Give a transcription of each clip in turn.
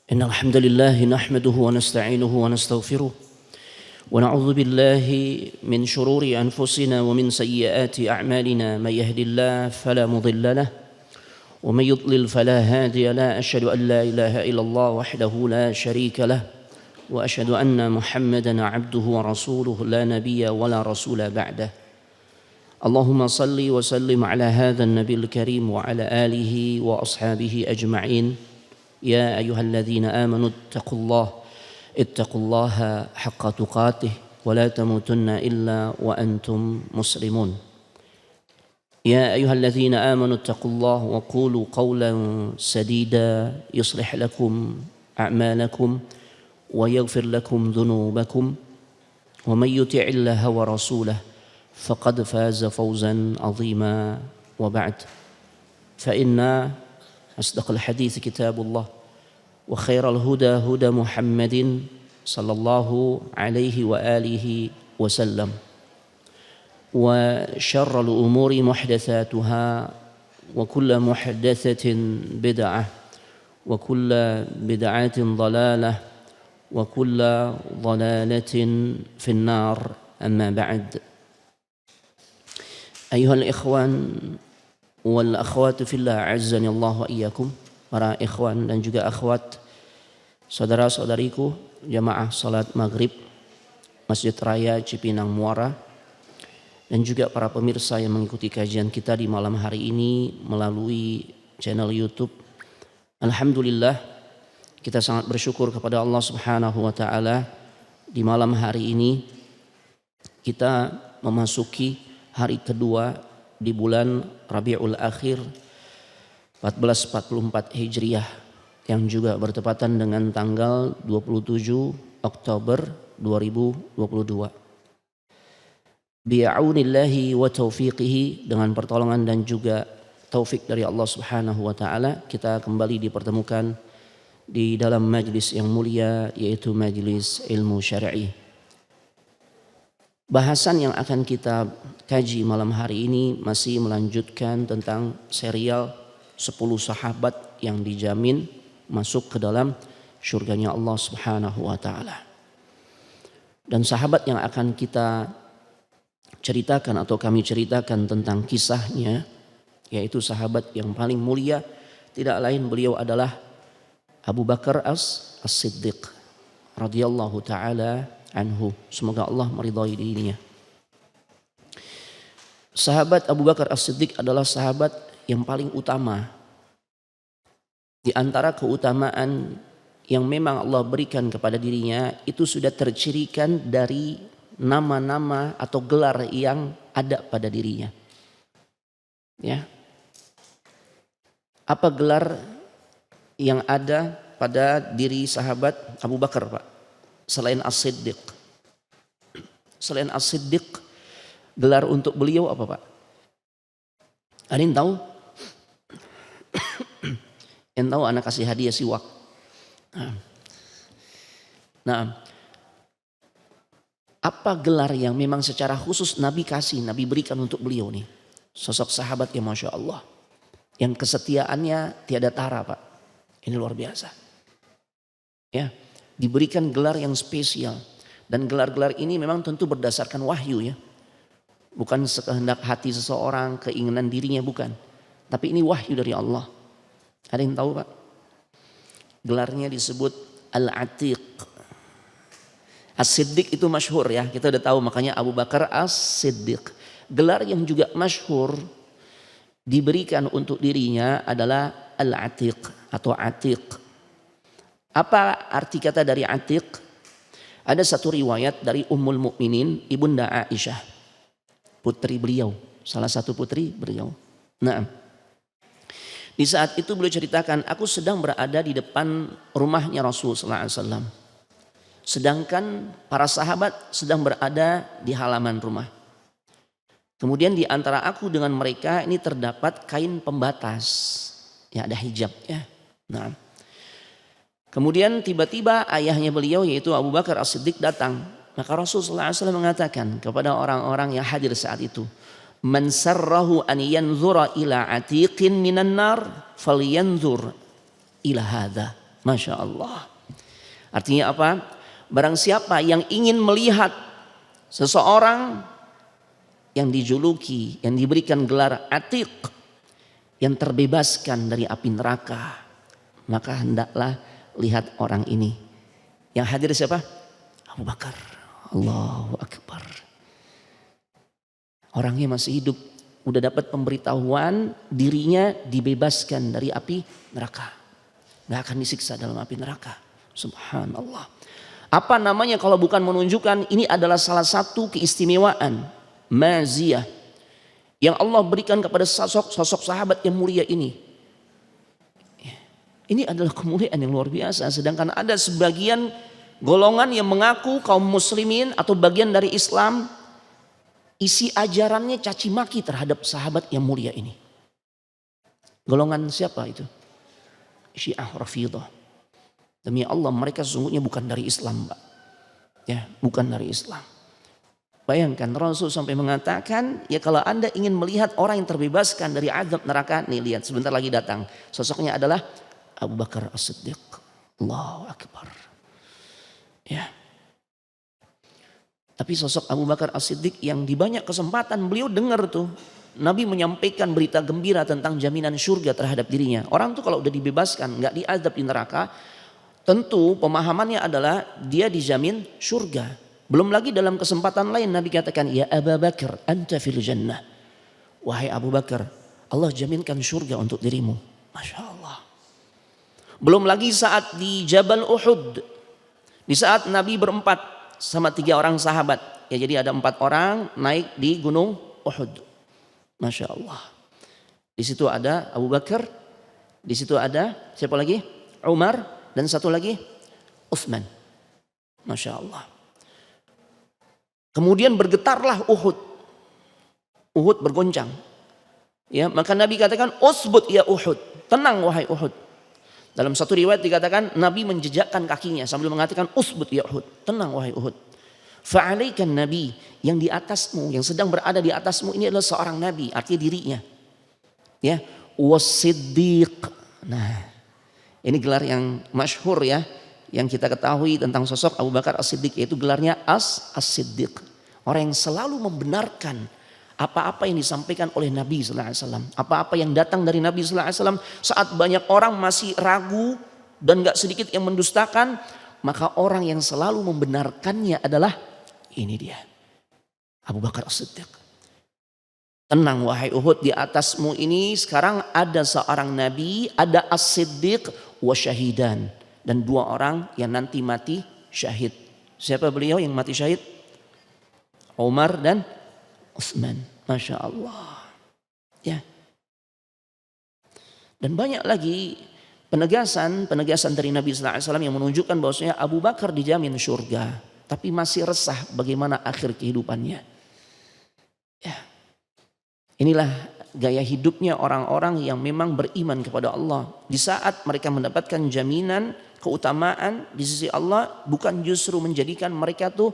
إن الحمد لله نحمده ونستعينه ونستغفره ونعوذ بالله من شرور أنفسنا ومن سيئات أعمالنا. من يهد الله فلا مضل له ومن يضلل فلا هادي له. أشهد أن لا إله إلا الله وحده لا شريك له وأشهد أن محمدا عبده ورسوله لا نبي ولا رسول بعده. اللهم صل وسلم على هذا النبي الكريم وعلى آله وأصحابه أجمعين. يا أيها الذين آمنوا اتقوا الله حق تقاته ولا تموتن إلا وأنتم مسلمون. يا أيها الذين آمنوا اتقوا الله وقولوا قولا سديدا يصلح لكم أعمالكم ويغفر لكم ذنوبكم ومن يطع الله ورسوله فقد فاز فوزا عظيما. وبعد، فإن أصدق الحديث كتاب الله وخير الهدى هدى محمد صلى الله عليه وآله وسلم وشر الأمور محدثاتها وكل محدثة بدعة وكل بدعة ضلالة وكل ضلالة في النار. أما بعد، أيها الإخوان wal akhwatu fillah, azzani Allah wa iyyakum. Para ikhwan dan juga akhwat, saudara-saudariku jamaah salat maghrib Masjid Raya Cipinang Muara, dan juga para pemirsa yang mengikuti kajian kita di malam hari ini melalui channel YouTube. Alhamdulillah, kita sangat bersyukur kepada Allah Subhanahu wa taala. Di malam hari ini kita memasuki hari kedua di bulan Rabiul Akhir 1444 Hijriah yang juga bertepatan dengan tanggal 27 Oktober 2022. Bi'aunillahi wa taufiqihi, dengan pertolongan dan juga taufik dari Allah Subhanahu wa taala, kita kembali dipertemukan di dalam majlis yang mulia, yaitu majlis ilmu syar'i. Bahasan yang akan kita kaji malam hari ini masih melanjutkan tentang serial 10 sahabat yang dijamin masuk ke dalam surganya Allah Subhanahu wa taala. Dan sahabat yang akan kita ceritakan atau kami ceritakan tentang kisahnya, yaitu sahabat yang paling mulia, tidak lain beliau adalah Abu Bakar As-Siddiq radhiyallahu taala anhu. Semoga Allah meridhai dirinya. Sahabat Abu Bakar As-Siddiq adalah sahabat yang paling utama. Di antara keutamaan yang memang Allah berikan kepada dirinya, itu sudah tercirikan dari nama-nama atau gelar yang ada pada dirinya. Ya. Apa gelar yang ada pada diri sahabat Abu Bakar, Pak? Selain As-Siddiq. Selain As-Siddiq, gelar untuk beliau apa, Pak? Ada yang tahu? Yang tahu, anak kasih hadiah siwak. Nah, apa gelar yang memang secara khusus Nabi kasih, Nabi berikan untuk beliau nih? Sosok sahabat yang Masya Allah, yang kesetiaannya tiada tara, Pak. Ini luar biasa. Ya, diberikan gelar yang spesial. Dan gelar-gelar ini memang tentu berdasarkan wahyu, ya. Bukan sekehendak hati seseorang, keinginan dirinya, bukan. Tapi ini wahyu dari Allah. Ada yang tahu, Pak? Gelarnya disebut Al-Atiq. As-Siddiq itu masyhur, ya. Kita udah tahu, makanya Abu Bakar As-Siddiq. Gelar yang juga masyhur diberikan untuk dirinya adalah Al-Atiq atau Atiq. Apa arti kata dari Atiq? Ada satu riwayat dari Ummul Mukminin, Ibunda Aisyah, putri beliau, salah satu putri beliau. Nah, di saat itu beliau ceritakan, aku sedang berada di depan rumahnya Rasul sallallahu alaihi wasallam. Sedangkan para sahabat sedang berada di halaman rumah. Kemudian di antara aku dengan mereka ini terdapat kain pembatas. Ya, ada hijab, ya. Nah, kemudian tiba-tiba ayahnya beliau, yaitu Abu Bakar As-Siddiq, datang. Maka Rasulullah SAW mengatakan kepada orang-orang yang hadir saat itu, man sarrahu an yanzura ila atiqin minan nar falyanzur ila hadha. Masya Allah. Artinya apa? Barang siapa yang ingin melihat seseorang yang dijuluki, yang diberikan gelar Atiq, yang terbebaskan dari api neraka, maka hendaklah lihat orang ini. Yang hadir siapa? Abu Bakar. Allahu Akbar. Orangnya masih hidup, udah dapat pemberitahuan dirinya dibebaskan dari api neraka. Gak akan disiksa dalam api neraka. Subhanallah. Apa namanya kalau bukan menunjukkan ini adalah salah satu keistimewaan maziyah yang Allah berikan kepada sosok sahabat yang mulia ini. Ini adalah kemuliaan yang luar biasa. Sedangkan ada sebagian golongan yang mengaku kaum muslimin atau bagian dari Islam, isi ajarannya caci maki terhadap sahabat yang mulia ini. Golongan siapa itu? Syiah Rafidah. Demi Allah mereka sesungguhnya bukan dari Islam, Pak. Ya, bukan dari Islam. Bayangkan Rasul sampai mengatakan, ya kalau Anda ingin melihat orang yang terbebaskan dari azab neraka, nih lihat sebentar lagi datang. Sosoknya adalah Abu Bakar As-Siddiq. Allahu Akbar. Ya. Tapi sosok Abu Bakar As-Siddiq yang di banyak kesempatan beliau dengar tuh Nabi menyampaikan berita gembira tentang jaminan surga terhadap dirinya. Orang tuh kalau udah dibebaskan, nggak diazab di neraka, tentu pemahamannya adalah dia dijamin surga. Belum lagi dalam kesempatan lain Nabi katakan, ya Abu Bakar, anta fil jannah. Wahai Abu Bakar, Allah jaminkan surga untuk dirimu. Masya Allah. Belum lagi saat di Jabal Uhud, di saat Nabi berempat sama 3 orang sahabat. Ya jadi ada 4 orang naik di gunung Uhud. Masya Allah. Di situ ada Abu Bakar, di situ ada siapa lagi? Umar, dan satu lagi Utsman. Masya Allah. Kemudian bergetarlah Uhud. Uhud bergoncang. Ya, maka Nabi katakan, "Usbut ya Uhud." Tenang wahai Uhud. Dalam satu riwayat dikatakan Nabi menjejakkan kakinya sambil mengatakan, "Usbut ya Uhud." Tenang wahai Uhud. Fa'alaikan Nabi, yang di atasmu, yang sedang berada di atasmu ini adalah seorang nabi, artinya dirinya. Ya, was-siddiq. Nah, ini gelar yang masyhur ya, yang kita ketahui tentang sosok Abu Bakar As-Siddiq, yaitu gelarnya As-Siddiq. Orang yang selalu membenarkan apa-apa yang disampaikan oleh Nabi sallallahu alaihi wasallam, apa-apa yang datang dari Nabi sallallahu alaihi wasallam. Saat banyak orang masih ragu dan gak sedikit yang mendustakan, maka orang yang selalu membenarkannya adalah ini dia, Abu Bakar As-Siddiq. Tenang wahai Uhud, di atasmu ini sekarang ada seorang nabi, ada As-Siddiq wa syahidan, dan 2 orang yang nanti mati syahid. Siapa beliau yang mati syahid? Umar dan Utsman. Masya Allah. Ya. Dan banyak lagi penegasan dari Nabi sallallahu alaihi wasallam yang menunjukkan bahwasanya Abu Bakar dijamin surga, tapi masih resah bagaimana akhir kehidupannya. Ya. Inilah gaya hidupnya orang-orang yang memang beriman kepada Allah. Di saat mereka mendapatkan jaminan keutamaan di sisi Allah, bukan justru menjadikan mereka tuh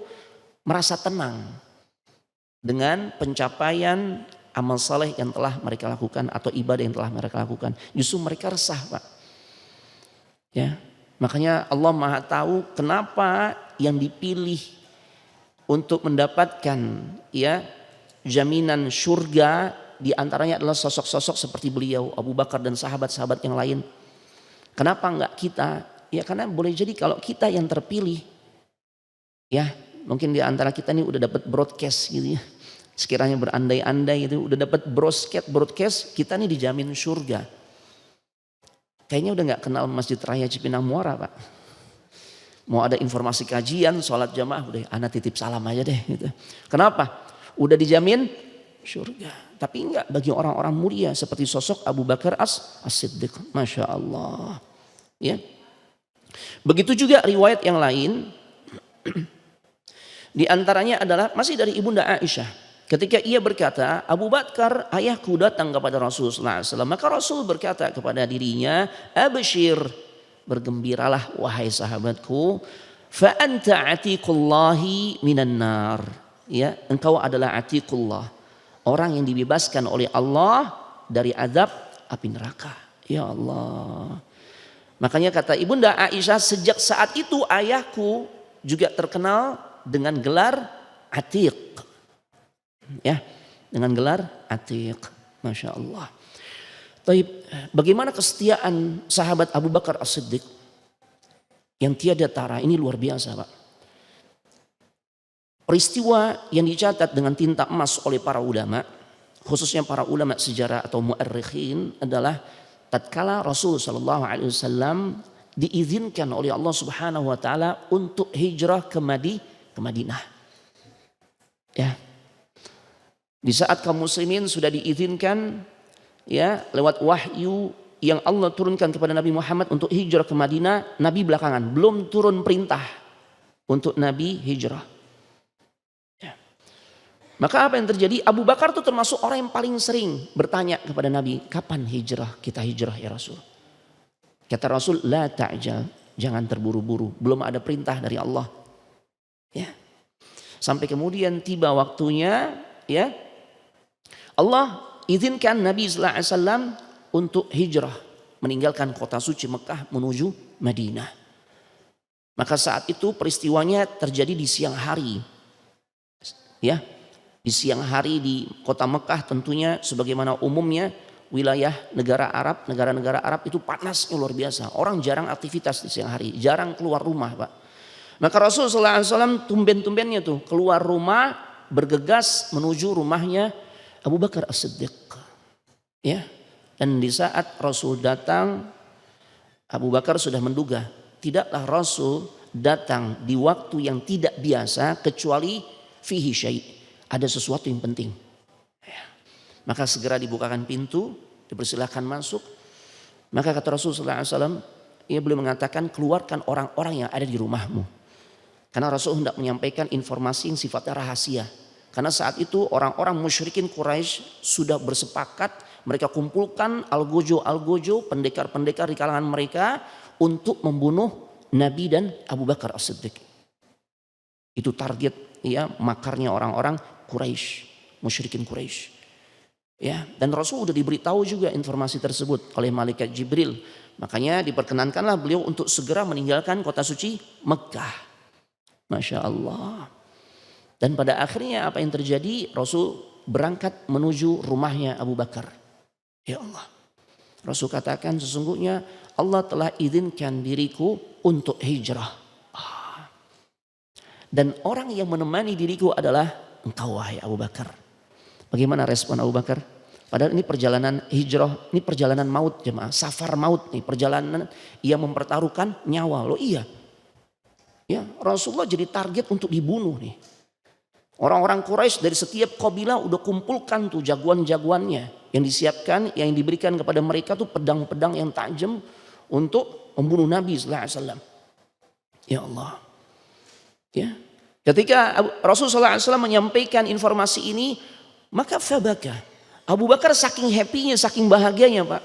merasa tenang dengan pencapaian amal saleh yang telah mereka lakukan atau ibadah yang telah mereka lakukan. Justru mereka resah, Pak. Ya, makanya Allah Maha tahu kenapa yang dipilih untuk mendapatkan ya jaminan surga di antaranya adalah sosok-sosok seperti beliau, Abu Bakar dan sahabat-sahabat yang lain. Kenapa enggak kita? Ya karena boleh jadi kalau kita yang terpilih, ya mungkin di antara kita ini udah dapat broadcast gitu ya. Sekiranya berandai-andai itu udah dapat broadcast, kita nih dijamin surga. Kayaknya udah nggak kenal Masjid Raya Cipinang Muara, Pak. Mau ada informasi kajian, sholat jamaah, udah anak titip salam aja deh. Gitu. Kenapa? Udah dijamin surga. Tapi enggak bagi orang-orang mulia seperti sosok Abu Bakar As-Siddiq. Masya Allah. Ya. Begitu juga riwayat yang lain. Di antaranya adalah masih dari Ibunda Aisyah. Ketika ia berkata, Abu Bakar ayahku datang kepada Rasulullah SAW. Maka Rasul berkata kepada dirinya, Abshir, bergembiralah wahai sahabatku. Fa anta atiqullahi minan nar. Ya, engkau adalah atiqullah. Orang yang dibebaskan oleh Allah dari azab api neraka. Ya Allah. Makanya kata Ibunda Aisyah, sejak saat itu ayahku juga terkenal dengan gelar Atiq. Ya, dengan gelar Atiq. Masya Allah. Taib, bagaimana kesetiaan sahabat Abu Bakar As-Siddiq yang tiada tara, ini luar biasa Pak. Peristiwa yang dicatat dengan tinta emas oleh para ulama, khususnya para ulama sejarah atau mu'arrikhin, adalah tatkala Rasul sallallahu alaihi wasallam diizinkan oleh Allah Subhanahu wa taala untuk hijrah ke Madinah. Ya. Di saat kaum muslimin sudah diizinkan ya lewat wahyu yang Allah turunkan kepada Nabi Muhammad untuk hijrah ke Madinah, Nabi belakangan belum turun perintah untuk Nabi hijrah. Maka apa yang terjadi? Abu Bakar itu termasuk orang yang paling sering bertanya kepada Nabi, kapan hijrah? Kita hijrah ya Rasul. Kata Rasul, la ta'jal, jangan terburu-buru, belum ada perintah dari Allah. Ya. Sampai kemudian tiba waktunya, ya, Allah izinkan Nabi sallallahu alaihi wasallam untuk hijrah, meninggalkan kota suci Mekah menuju Madinah. Maka saat itu peristiwanya terjadi di siang hari. Ya. Di siang hari di kota Mekah tentunya sebagaimana umumnya wilayah negara-negara Arab itu panasnya luar biasa. Orang jarang aktivitas di siang hari, jarang keluar rumah Pak. Maka Rasulullah SAW tumben-tumbennya tuh keluar rumah bergegas menuju rumahnya Abu Bakar As-Siddiq. Ya. Dan di saat Rasul datang, Abu Bakar sudah menduga tidaklah Rasul datang di waktu yang tidak biasa kecuali fihi syai'. Ada sesuatu yang penting. Maka segera dibukakan pintu, dipersilahkan masuk. Maka kata Rasulullah SAW, ia beliau mengatakan keluarkan orang-orang yang ada di rumahmu. Karena Rasul hendak menyampaikan informasi yang sifatnya rahasia. Karena saat itu orang-orang musyrikin Quraisy sudah bersepakat, mereka kumpulkan algojo, pendekar-pendekar di kalangan mereka untuk membunuh Nabi dan Abu Bakar As-Siddiq. Itu target ya makarnya orang-orang Quraisy, musyrikin Quraisy. Ya, dan Rasul sudah diberitahu juga informasi tersebut oleh malaikat Jibril. Makanya diperkenankanlah beliau untuk segera meninggalkan kota suci Mekah. Masya Allah. Dan pada akhirnya apa yang terjadi? Rasul berangkat menuju rumahnya Abu Bakar. Ya Allah. Rasul katakan sesungguhnya Allah telah izinkan diriku untuk hijrah. Dan orang yang menemani diriku adalah engkau wahai Abu Bakar. Bagaimana respon Abu Bakar? Padahal ini perjalanan hijrah, ini perjalanan maut jemaah, safar maut nih, perjalanan yang mempertaruhkan nyawa. Loh iya. Ya, Rasulullah jadi target untuk dibunuh nih. Orang-orang Quraisy dari setiap kabilah udah kumpulkan tuh jagoan-jagoannya yang disiapkan, yang diberikan kepada mereka tuh pedang-pedang yang tajam untuk membunuh Nabi sallallahu alaihi wasallam. Ya Allah. Ya. Ketika Rasulullah SAW menyampaikan informasi ini, maka fabaka. Abu Bakar saking happy-nya, saking bahagianya Pak.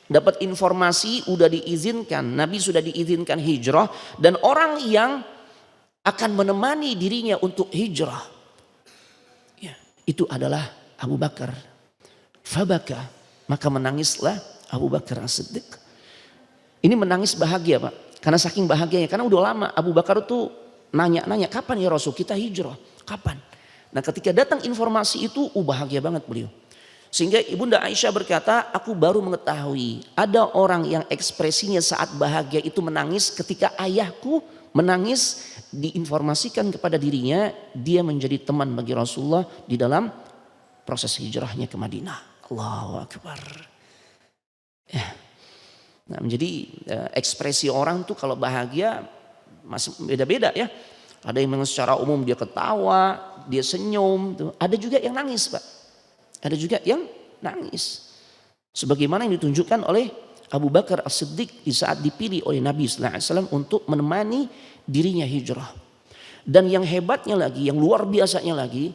Dapat informasi udah diizinkan, Nabi sudah diizinkan hijrah. Dan orang yang akan menemani dirinya untuk hijrah, ya, itu adalah Abu Bakar. Fabaka, maka menangislah Abu Bakar As-Siddiq. Ini menangis bahagia Pak. Karena saking bahagianya, karena udah lama Abu Bakar tuh nanya-nanya, kapan ya Rasul kita hijrah? Kapan? Nah ketika datang informasi itu, bahagia banget beliau. Sehingga Ibunda Aisyah berkata, aku baru mengetahui ada orang yang ekspresinya saat bahagia itu menangis ketika ayahku menangis diinformasikan kepada dirinya, dia menjadi teman bagi Rasulullah di dalam proses hijrahnya ke Madinah. Allahu Akbar. Ya. Nah, menjadi ekspresi orang tuh kalau bahagia masih beda-beda ya. Ada yang memang secara umum dia ketawa, dia senyum. Tuh. Ada juga yang nangis Pak. Ada juga yang nangis. Sebagaimana yang ditunjukkan oleh Abu Bakar As-Siddiq di saat dipilih oleh Nabi sallallahu alaihi wasallam untuk menemani dirinya hijrah. Dan yang hebatnya lagi, yang luar biasanya lagi,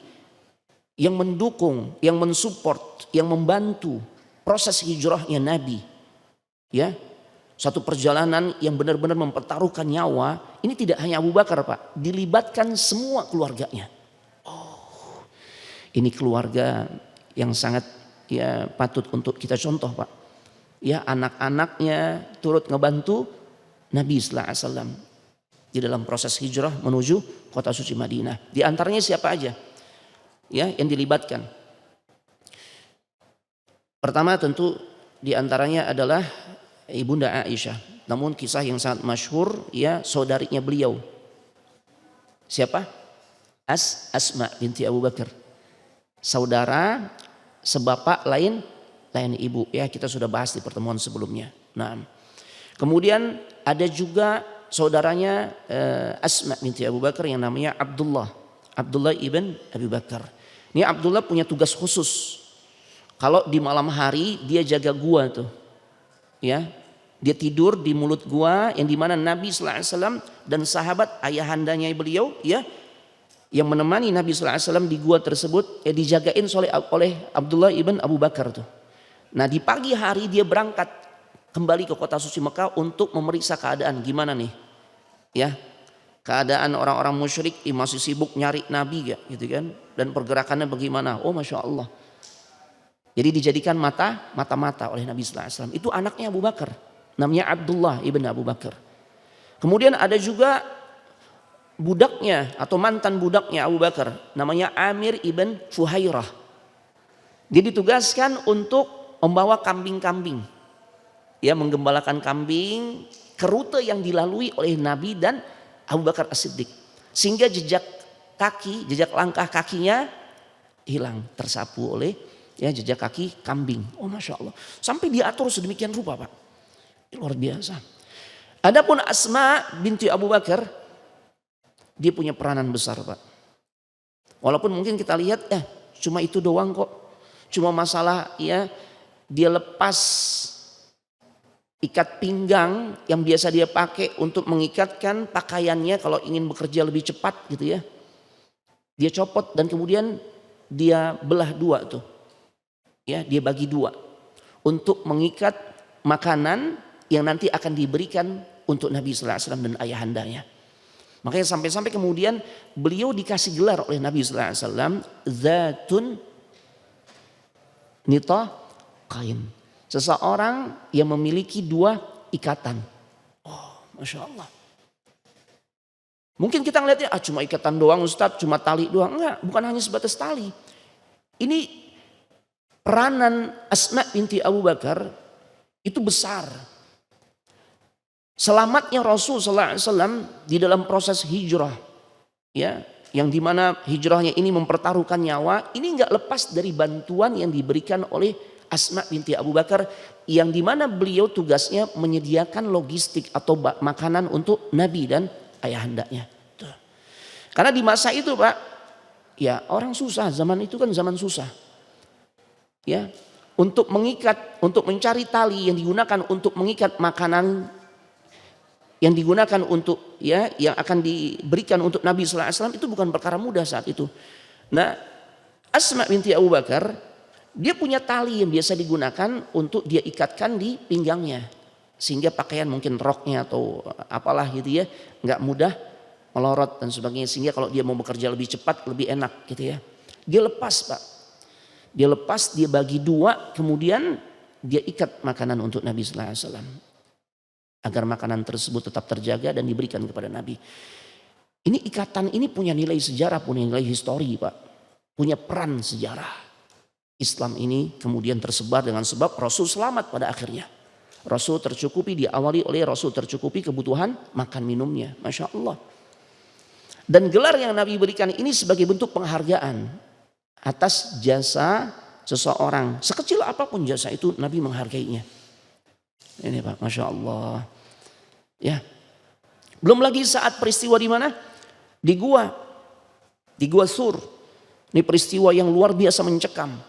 yang mendukung, yang mensupport, yang membantu proses hijrahnya Nabi. Ya. Satu perjalanan yang benar-benar mempertaruhkan nyawa. Ini tidak hanya Abu Bakar Pak. Dilibatkan semua keluarganya. Oh, ini keluarga yang sangat ya patut untuk kita contoh Pak. Ya, anak-anaknya turut ngebantu Nabi sallallahu alaihi wasallam di dalam proses hijrah menuju kota suci Madinah. Di antaranya siapa aja? Ya, yang dilibatkan. Pertama tentu di antaranya adalah Ibunda Aisyah. Namun kisah yang sangat masyhur, ya, saudarinya beliau. Siapa? Asma binti Abu Bakar. Saudara sebapak lain ibu, ya, kita sudah bahas di pertemuan sebelumnya. Nah, kemudian ada juga saudaranya Asma binti Abu Bakar yang namanya Abdullah ibn Abu Bakar. Ini Abdullah punya tugas khusus. Kalau di malam hari dia jaga gua tuh, ya, dia tidur di mulut gua yang dimana Nabi sallallahu alaihi wasallam dan sahabat ayahandanya beliau, ya, yang menemani Nabi sallallahu alaihi wasallam di gua tersebut, ya, dijagain oleh Abdullah ibn Abu Bakar tuh. Nah, di pagi hari dia berangkat kembali ke kota suci Mekah untuk memeriksa keadaan gimana nih, ya, keadaan orang-orang musyrik masih sibuk nyari Nabi, ya, gitu kan, dan pergerakannya bagaimana. Oh, masya Allah. Jadi dijadikan mata-mata oleh Nabi sallallahu alaihi wasallam. Itu anaknya Abu Bakar, namanya Abdullah ibn Abu Bakar. Kemudian ada juga budaknya atau mantan budaknya Abu Bakar, namanya Amir ibn Fuhairah. Dia ditugaskan untuk membawa kambing-kambing, ya, menggembalakan kambing ke rute yang dilalui oleh Nabi dan Abu Bakar As-Siddiq, sehingga jejak langkah kakinya hilang, tersapu oleh, ya, jejak kaki kambing. Oh, masya Allah, sampai diatur sedemikian rupa, Pak. Luar biasa. Adapun Asma binti Abu Bakar, dia punya peranan besar, Pak. Walaupun mungkin kita lihat cuma itu doang kok. Cuma masalah, ya, dia lepas ikat pinggang yang biasa dia pakai untuk mengikatkan pakaiannya kalau ingin bekerja lebih cepat gitu, ya. Dia copot dan kemudian dia belah dua tuh. Ya, dia bagi dua untuk mengikat makanan yang nanti akan diberikan untuk Nabi sallallahu alaihi wasallam dan ayahandanya. Makanya sampai-sampai kemudian beliau dikasih gelar oleh Nabi sallallahu alaihi wasallam Zatun Nitaqain. Seseorang yang memiliki dua ikatan. Oh, masya Allah. Mungkin kita ngeliatnya cuma ikatan doang Ustadz, cuma tali doang. Enggak, bukan hanya sebatas tali. Ini peranan Asma binti Abu Bakar itu besar. Selamatnya Rasul sallallahu alaihi wasallam di dalam proses hijrah, ya, yang dimana hijrahnya ini mempertaruhkan nyawa, ini enggak lepas dari bantuan yang diberikan oleh Asma binti Abu Bakar, yang dimana beliau tugasnya menyediakan logistik atau makanan untuk Nabi dan ayahandanya. Tuh. Karena di masa itu, Pak, ya, orang susah, zaman itu kan zaman susah. Ya, untuk mengikat, untuk mencari tali yang digunakan untuk mengikat makanan yang digunakan untuk, ya, yang akan diberikan untuk Nabi sallallahu alaihi wasallam itu bukan perkara mudah saat itu. Nah, Asma binti Abu Bakar, dia punya tali yang biasa digunakan untuk dia ikatkan di pinggangnya, sehingga pakaian mungkin roknya atau apalah gitu, ya, nggak mudah melorot dan sebagainya, sehingga kalau dia mau bekerja lebih cepat lebih enak gitu, ya. Dia lepas, Pak. Dia lepas, dia bagi dua, kemudian dia ikat makanan untuk Nabi sallallahu alaihi wasallam agar makanan tersebut tetap terjaga dan diberikan kepada Nabi. Ini ikatan ini punya nilai sejarah, punya nilai histori, Pak. Punya peran sejarah. Islam ini kemudian tersebar dengan sebab Rasul selamat pada akhirnya. Rasul tercukupi, diawali oleh Rasul tercukupi kebutuhan makan minumnya. Masya Allah. Dan gelar yang Nabi berikan ini sebagai bentuk penghargaan atas jasa seseorang. Sekecil apapun jasa itu Nabi menghargainya. Ini, Pak, masya Allah. Ya, belum lagi saat peristiwa di mana? Di gua Sur. Ini peristiwa yang luar biasa mencekam.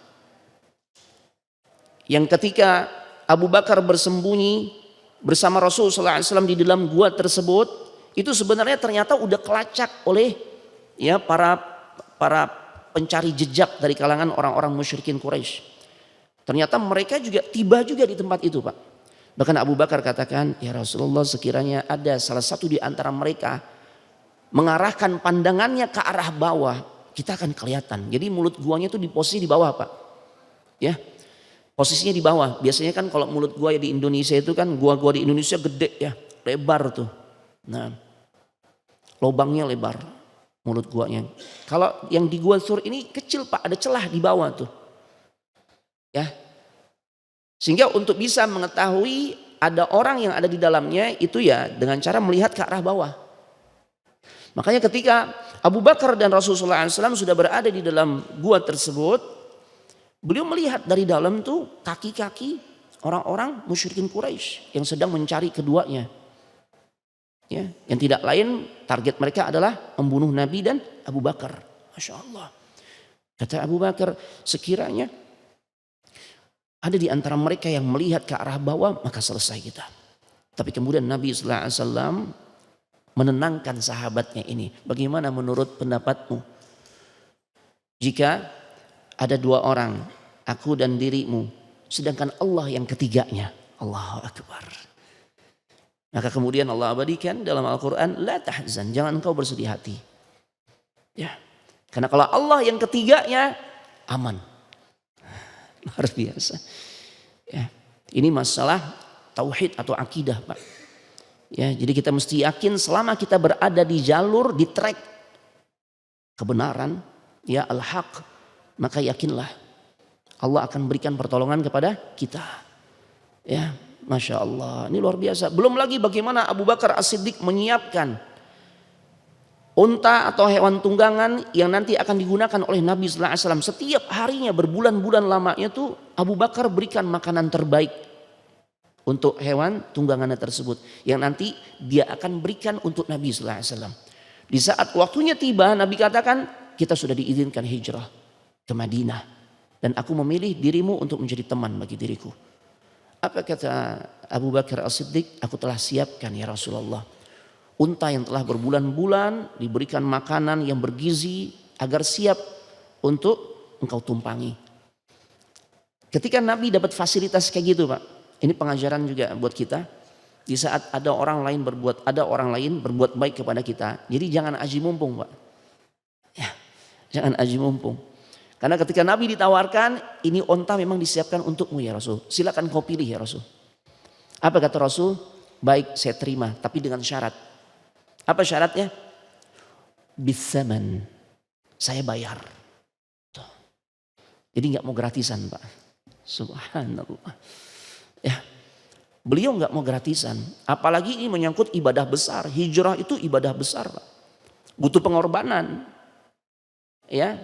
Yang ketika Abu Bakar bersembunyi bersama Rasul sallallahu alaihi wasallam di dalam gua tersebut, itu sebenarnya ternyata udah kelacak oleh, ya, para pencari jejak dari kalangan orang-orang musyrikin Quraisy. Ternyata mereka juga tiba juga di tempat itu, Pak. Bahkan Abu Bakar katakan, ya Rasulullah, sekiranya ada salah satu di antara mereka mengarahkan pandangannya ke arah bawah, kita akan kelihatan. Jadi mulut guanya itu di posisi di bawah, Pak. Ya, Posisinya di bawah. Biasanya kan kalau mulut gua ya di Indonesia itu kan gua di Indonesia gede ya, lebar tuh. Nah, lubangnya lebar mulut guanya. Kalau yang di Gua Thur ini kecil Pak, ada celah di bawah tuh. Ya. Sehingga untuk bisa mengetahui ada orang yang ada di dalamnya itu ya dengan cara melihat ke arah bawah. Makanya ketika Abu Bakar dan Rasulullah SAW sudah berada di dalam gua tersebut, beliau melihat dari dalam tuh kaki-kaki orang-orang musyrikin Quraisy yang sedang mencari keduanya. Ya, yang tidak lain target mereka adalah membunuh Nabi dan Abu Bakar. Masya Allah. Kata Abu Bakar, sekiranya ada di antara mereka yang melihat ke arah bawah, maka selesai kita. Tapi kemudian Nabi SAW menenangkan sahabatnya ini. Bagaimana menurut pendapatmu? Jika ada dua orang, aku dan dirimu, sedangkan Allah yang ketiganya. Allahu Akbar. Maka kemudian Allah abadikan dalam Al-Quran, la tahzan, jangan engkau bersedih hati. Ya, karena kalau Allah yang ketiganya, aman. Luar biasa. Ya, ini masalah tauhid atau akidah Pak. Ya, jadi kita mesti yakin selama kita berada di jalur, di track kebenaran, ya al-haq, maka yakinlah Allah akan berikan pertolongan kepada kita. Ya, Masya Allah, ini luar biasa. Belum lagi bagaimana Abu Bakar As-Siddiq menyiapkan unta atau hewan tunggangan yang nanti akan digunakan oleh Nabi Sallallahu Alaihi Wasallam. Setiap harinya berbulan-bulan lamanya itu Abu Bakar berikan makanan terbaik untuk hewan tunggangannya tersebut, yang nanti dia akan berikan untuk Nabi Sallallahu Alaihi Wasallam. Di saat waktunya tiba, Nabi katakan, kita sudah diizinkan hijrah ke Madinah dan aku memilih dirimu untuk menjadi teman bagi diriku. Apa kata Abu Bakar As-Siddiq? Aku telah siapkan ya Rasulullah unta yang telah berbulan-bulan diberikan makanan yang bergizi agar siap untuk engkau tumpangi. Ketika Nabi dapat fasilitas kayak gitu Pak, ini pengajaran juga buat kita. Di saat ada orang lain berbuat baik kepada kita, jadi jangan aji mumpung Pak. Ya, jangan aji mumpung. Karena ketika Nabi ditawarkan, ini onta memang disiapkan untukmu ya Rasul. Silakan kau pilih ya Rasul. Apa kata Rasul? Baik, saya terima, tapi dengan syarat. Apa syaratnya? Bisaman, saya bayar. Tuh. Jadi nggak mau gratisan Pak. Subhanallah. Ya, beliau nggak mau gratisan. Apalagi ini menyangkut ibadah besar. Hijrah itu ibadah besar Pak. Butuh pengorbanan. Ya.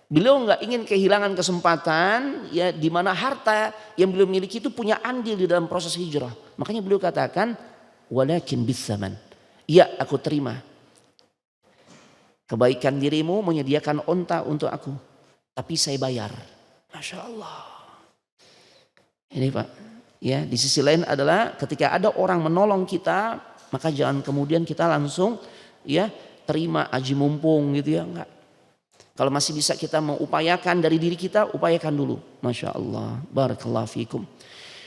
Beliau nggak ingin kehilangan kesempatan ya di mana harta yang beliau miliki itu punya andil di dalam proses hijrah. Makanya beliau katakan walakin bisaman. Iya, aku terima kebaikan dirimu menyediakan onta untuk aku, tapi saya bayar. Masya Allah. Ini Pak, ya di sisi lain adalah ketika ada orang menolong kita, maka jangan kemudian kita langsung ya terima aji mumpung gitu ya, enggak. Kalau masih bisa kita mengupayakan dari diri kita, upayakan dulu. Masya Allah, barakallahu fikum.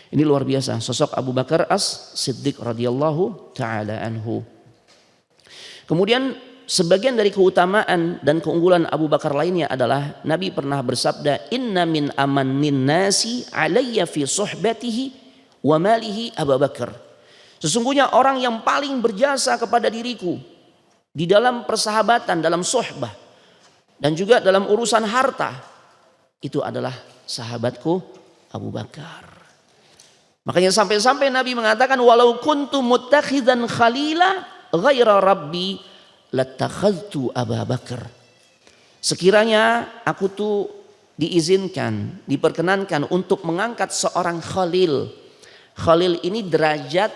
Ini luar biasa sosok Abu Bakar As-Siddiq radhiyallahu taala anhu. Kemudian sebagian dari keutamaan dan keunggulan Abu Bakar lainnya adalah Nabi pernah bersabda, inna min amannin nasi alayya fi suhbatihi wa malihi Abu Bakar. Sesungguhnya orang yang paling berjasa kepada diriku di dalam persahabatan, dalam suhbah dan juga dalam urusan harta, itu adalah sahabatku Abu Bakar. Makanya sampai-sampai Nabi mengatakan, walau kuntu muttakhidzan khalila ghaira rabbi latakhadtu Abu Bakar. Sekiranya aku tuh diizinkan, diperkenankan untuk mengangkat seorang khalil. Khalil ini derajat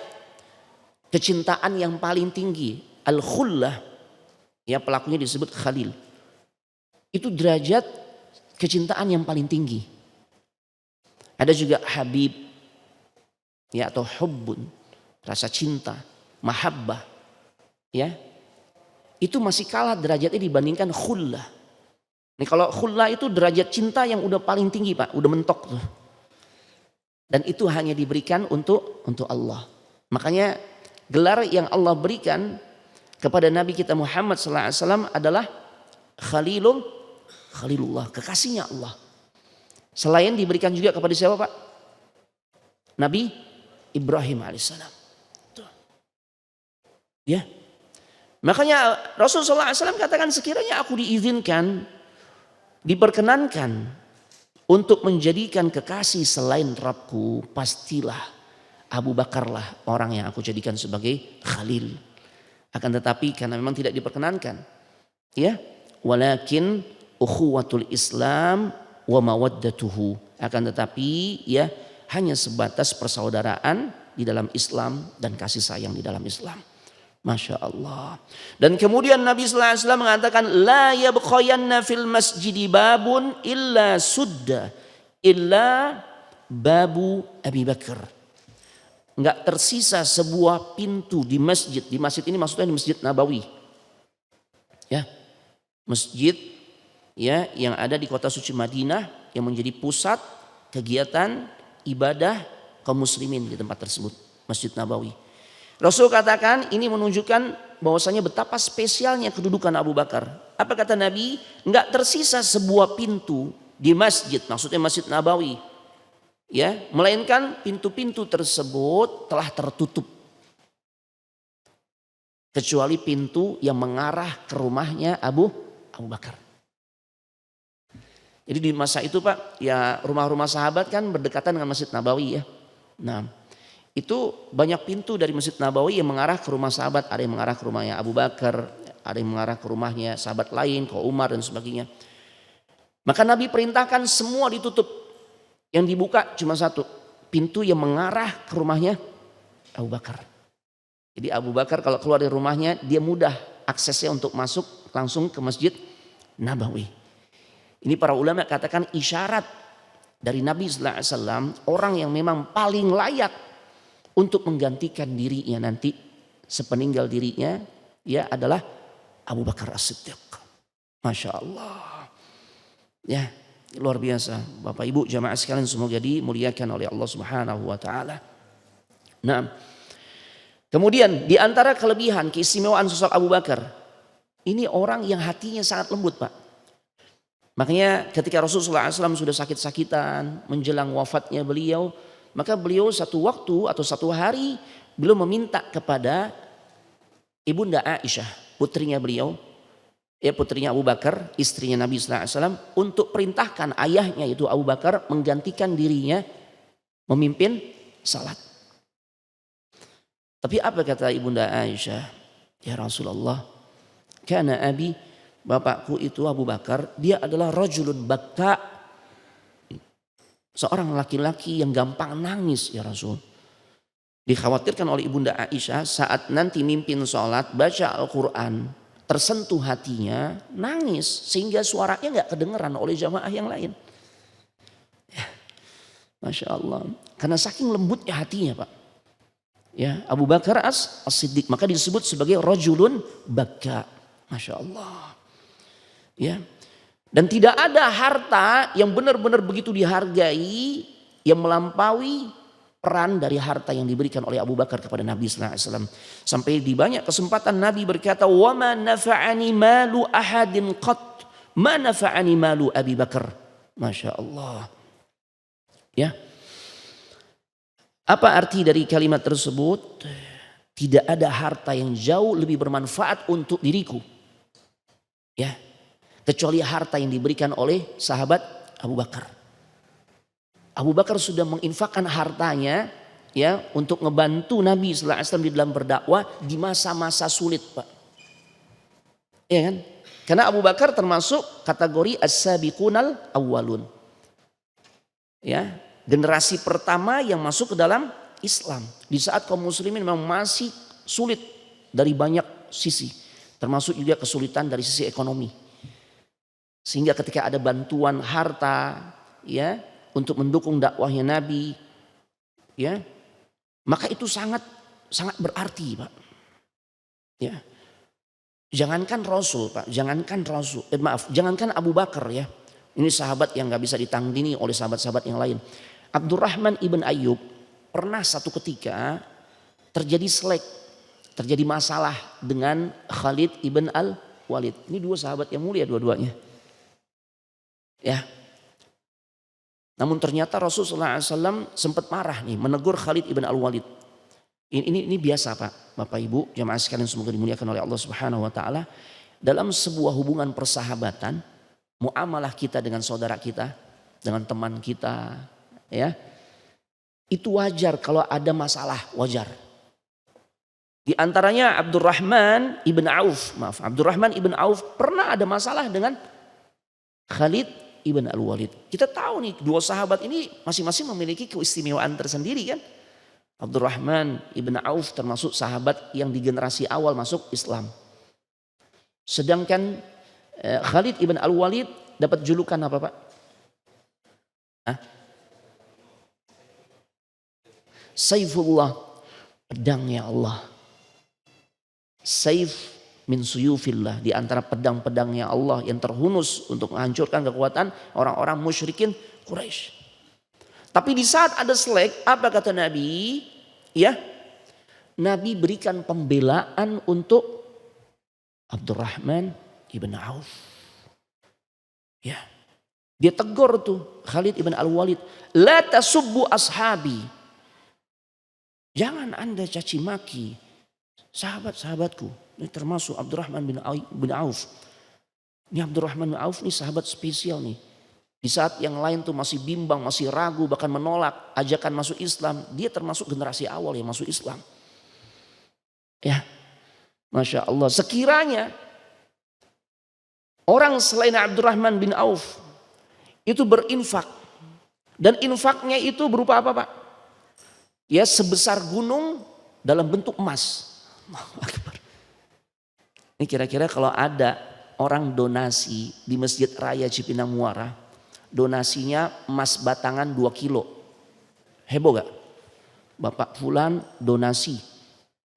kecintaan yang paling tinggi. Al-khullah, ya pelakunya disebut khalil. Itu derajat kecintaan yang paling tinggi. Ada juga habib, ya atau hubbun, rasa cinta, mahabbah, ya. Itu masih kalah derajatnya dibandingkan khullah. Nih kalau khullah itu derajat cinta yang udah paling tinggi Pak, udah mentok tuh. Dan itu hanya diberikan untuk Allah. Makanya gelar yang Allah berikan kepada Nabi kita Muhammad SAW adalah Khalilullah, kekasihnya Allah. Selain diberikan juga kepada siapa Pak? Nabi Ibrahim alaihissalam. Tuh. Ya. Makanya Rasulullah SAW katakan, sekiranya aku diizinkan, diperkenankan untuk menjadikan kekasih selain Rabbku, pastilah Abu Bakarlah orang yang aku jadikan sebagai khalil. Akan tetapi karena memang tidak diperkenankan, ya, walakin ukhuwatul Islam wa mawaddatuhu. Akan tetapi ya hanya sebatas persaudaraan di dalam Islam dan kasih sayang di dalam Islam. Masya Allah. Dan kemudian Nabi sallallahu alaihi wasallam mengatakan, la yabqayanna fil masjidi babun illa sudda illa babu Abi Bakar. Enggak tersisa sebuah pintu di masjid. Di masjid ini maksudnya di Masjid Nabawi. Ya. Masjid ya yang ada di kota suci Madinah yang menjadi pusat kegiatan ibadah kaum muslimin di tempat tersebut, Masjid Nabawi. Rasul katakan ini menunjukkan bahwasanya betapa spesialnya kedudukan Abu Bakar. Apa kata Nabi? Enggak tersisa sebuah pintu di masjid, maksudnya Masjid Nabawi. Ya, melainkan pintu-pintu tersebut telah tertutup. Kecuali pintu yang mengarah ke rumahnya Abu Bakar. Jadi di masa itu Pak, ya rumah-rumah sahabat kan berdekatan dengan Masjid Nabawi ya. Nah, itu banyak pintu dari Masjid Nabawi yang mengarah ke rumah sahabat. Ada yang mengarah ke rumahnya Abu Bakar, ada yang mengarah ke rumahnya sahabat lain, ke Umar dan sebagainya. Maka Nabi perintahkan semua ditutup. Yang dibuka cuma satu, pintu yang mengarah ke rumahnya Abu Bakar. Jadi Abu Bakar kalau keluar dari rumahnya dia mudah aksesnya untuk masuk langsung ke Masjid Nabawi. Ini para ulama katakan isyarat dari Nabi sallallahu alaihi wasallam, orang yang memang paling layak untuk menggantikan dirinya nanti sepeninggal dirinya ya adalah Abu Bakar As-Siddiq. Masya Allah. Ya, luar biasa. Bapak Ibu jamaah sekalian semoga dimuliakan oleh Allah Subhanahu wa taala. Nah, kemudian di antara kelebihan keistimewaan sosok Abu Bakar, ini orang yang hatinya sangat lembut, Pak. Makanya ketika Rasulullah SAW sudah sakit-sakitan menjelang wafatnya beliau, maka beliau satu waktu atau satu hari beliau meminta kepada Ibunda Aisyah, putrinya beliau, ya putrinya Abu Bakar, istrinya Nabi sallallahu alaihi wasallam, untuk perintahkan ayahnya yaitu Abu Bakar menggantikan dirinya memimpin salat. Tapi apa kata Ibunda Aisyah? Ya Rasulullah, kana abi, bapakku itu Abu Bakar, dia adalah rajulun bakka, seorang laki-laki yang gampang nangis ya Rasul. Dikhawatirkan oleh Ibunda Aisyah saat nanti mimpin sholat baca Al-Quran tersentuh hatinya nangis sehingga suaranya gak kedengeran oleh jamaah yang lain. Ya, Masya Allah. Karena saking lembutnya hatinya Pak. Ya, Abu Bakar As-Siddiq maka disebut sebagai rajulun bakka. Masya Allah. Ya. Dan tidak ada harta yang benar-benar begitu dihargai yang melampaui peran dari harta yang diberikan oleh Abu Bakar kepada Nabi sallallahu alaihi wasallam. Sampai di banyak kesempatan Nabi berkata, "Wa ma nafa'ani malu ahadin qat, ma nafa'ani malu Abi Bakar." Masya Allah. Ya. Apa arti dari kalimat tersebut? Tidak ada harta yang jauh lebih bermanfaat untuk diriku. Ya. Kecuali harta yang diberikan oleh sahabat Abu Bakar. Abu Bakar sudah menginfakkan hartanya ya untuk ngebantu Nabi sallallahu alaihi wasallam di dalam berdakwah di masa-masa sulit, Pak. Ya kan? Karena Abu Bakar termasuk kategori as-sabiqunal awwalun. Ya, generasi pertama yang masuk ke dalam Islam di saat kaum muslimin memang masih sulit dari banyak sisi, termasuk juga kesulitan dari sisi ekonomi. Sehingga ketika ada bantuan harta ya untuk mendukung dakwahnya Nabi ya maka itu sangat berarti Pak. Ya. Jangankan Rasul Pak, jangankan Abu Bakar ya. Ini sahabat yang gak bisa ditandingi oleh sahabat-sahabat yang lain. Abdurrahman ibn Ayyub pernah satu ketika terjadi masalah dengan Khalid ibn al-Walid. Ini dua sahabat yang mulia dua-duanya. Ya. Namun ternyata Rasulullah SAW sempat marah nih, menegur Khalid ibn Al-Walid. Ini biasa Pak, Bapak Ibu, jamaah sekalian semoga dimuliakan oleh Allah Subhanahu wa taala. Dalam sebuah hubungan persahabatan, muamalah kita dengan saudara kita, dengan teman kita, ya. Itu wajar kalau ada masalah, wajar. Di antaranya Abdurrahman ibn Auf pernah ada masalah dengan Khalid ibn Al-Walid. Kita tahu nih dua sahabat ini masing-masing memiliki keistimewaan tersendiri kan. Abdurrahman ibn Auf termasuk sahabat yang di generasi awal masuk Islam. Sedangkan Khalid ibn Al-Walid dapat julukan apa Pak? Saifullah, pedangnya Allah. Saif min suyufillah, di antara pedang-pedangnya Allah yang terhunus untuk menghancurkan kekuatan orang-orang musyrikin Quraisy. Tapi di saat ada selek, apa kata Nabi? Ya, Nabi berikan pembelaan untuk Abdurrahman ibn Auf. Ya, dia tegur tuh Khalid ibn Al-Walid, la tasubbu ashabi. Jangan Anda caci maki sahabat-sahabatku. Ini termasuk Abdurrahman bin Auf. Ini Abdurrahman bin Auf ini sahabat spesial nih. Di saat yang lain tuh masih bimbang, masih ragu, bahkan menolak ajakan masuk Islam. Dia termasuk generasi awal yang masuk Islam. Ya, Masya Allah. Sekiranya orang selain Abdurrahman bin Auf itu berinfak. Dan infaknya itu berupa apa Pak? Ya, sebesar gunung dalam bentuk emas. Ini kira-kira kalau ada orang donasi di Masjid Raya Cipinang Muara, donasinya emas batangan 2 kilo. Heboh gak? Bapak Fulan donasi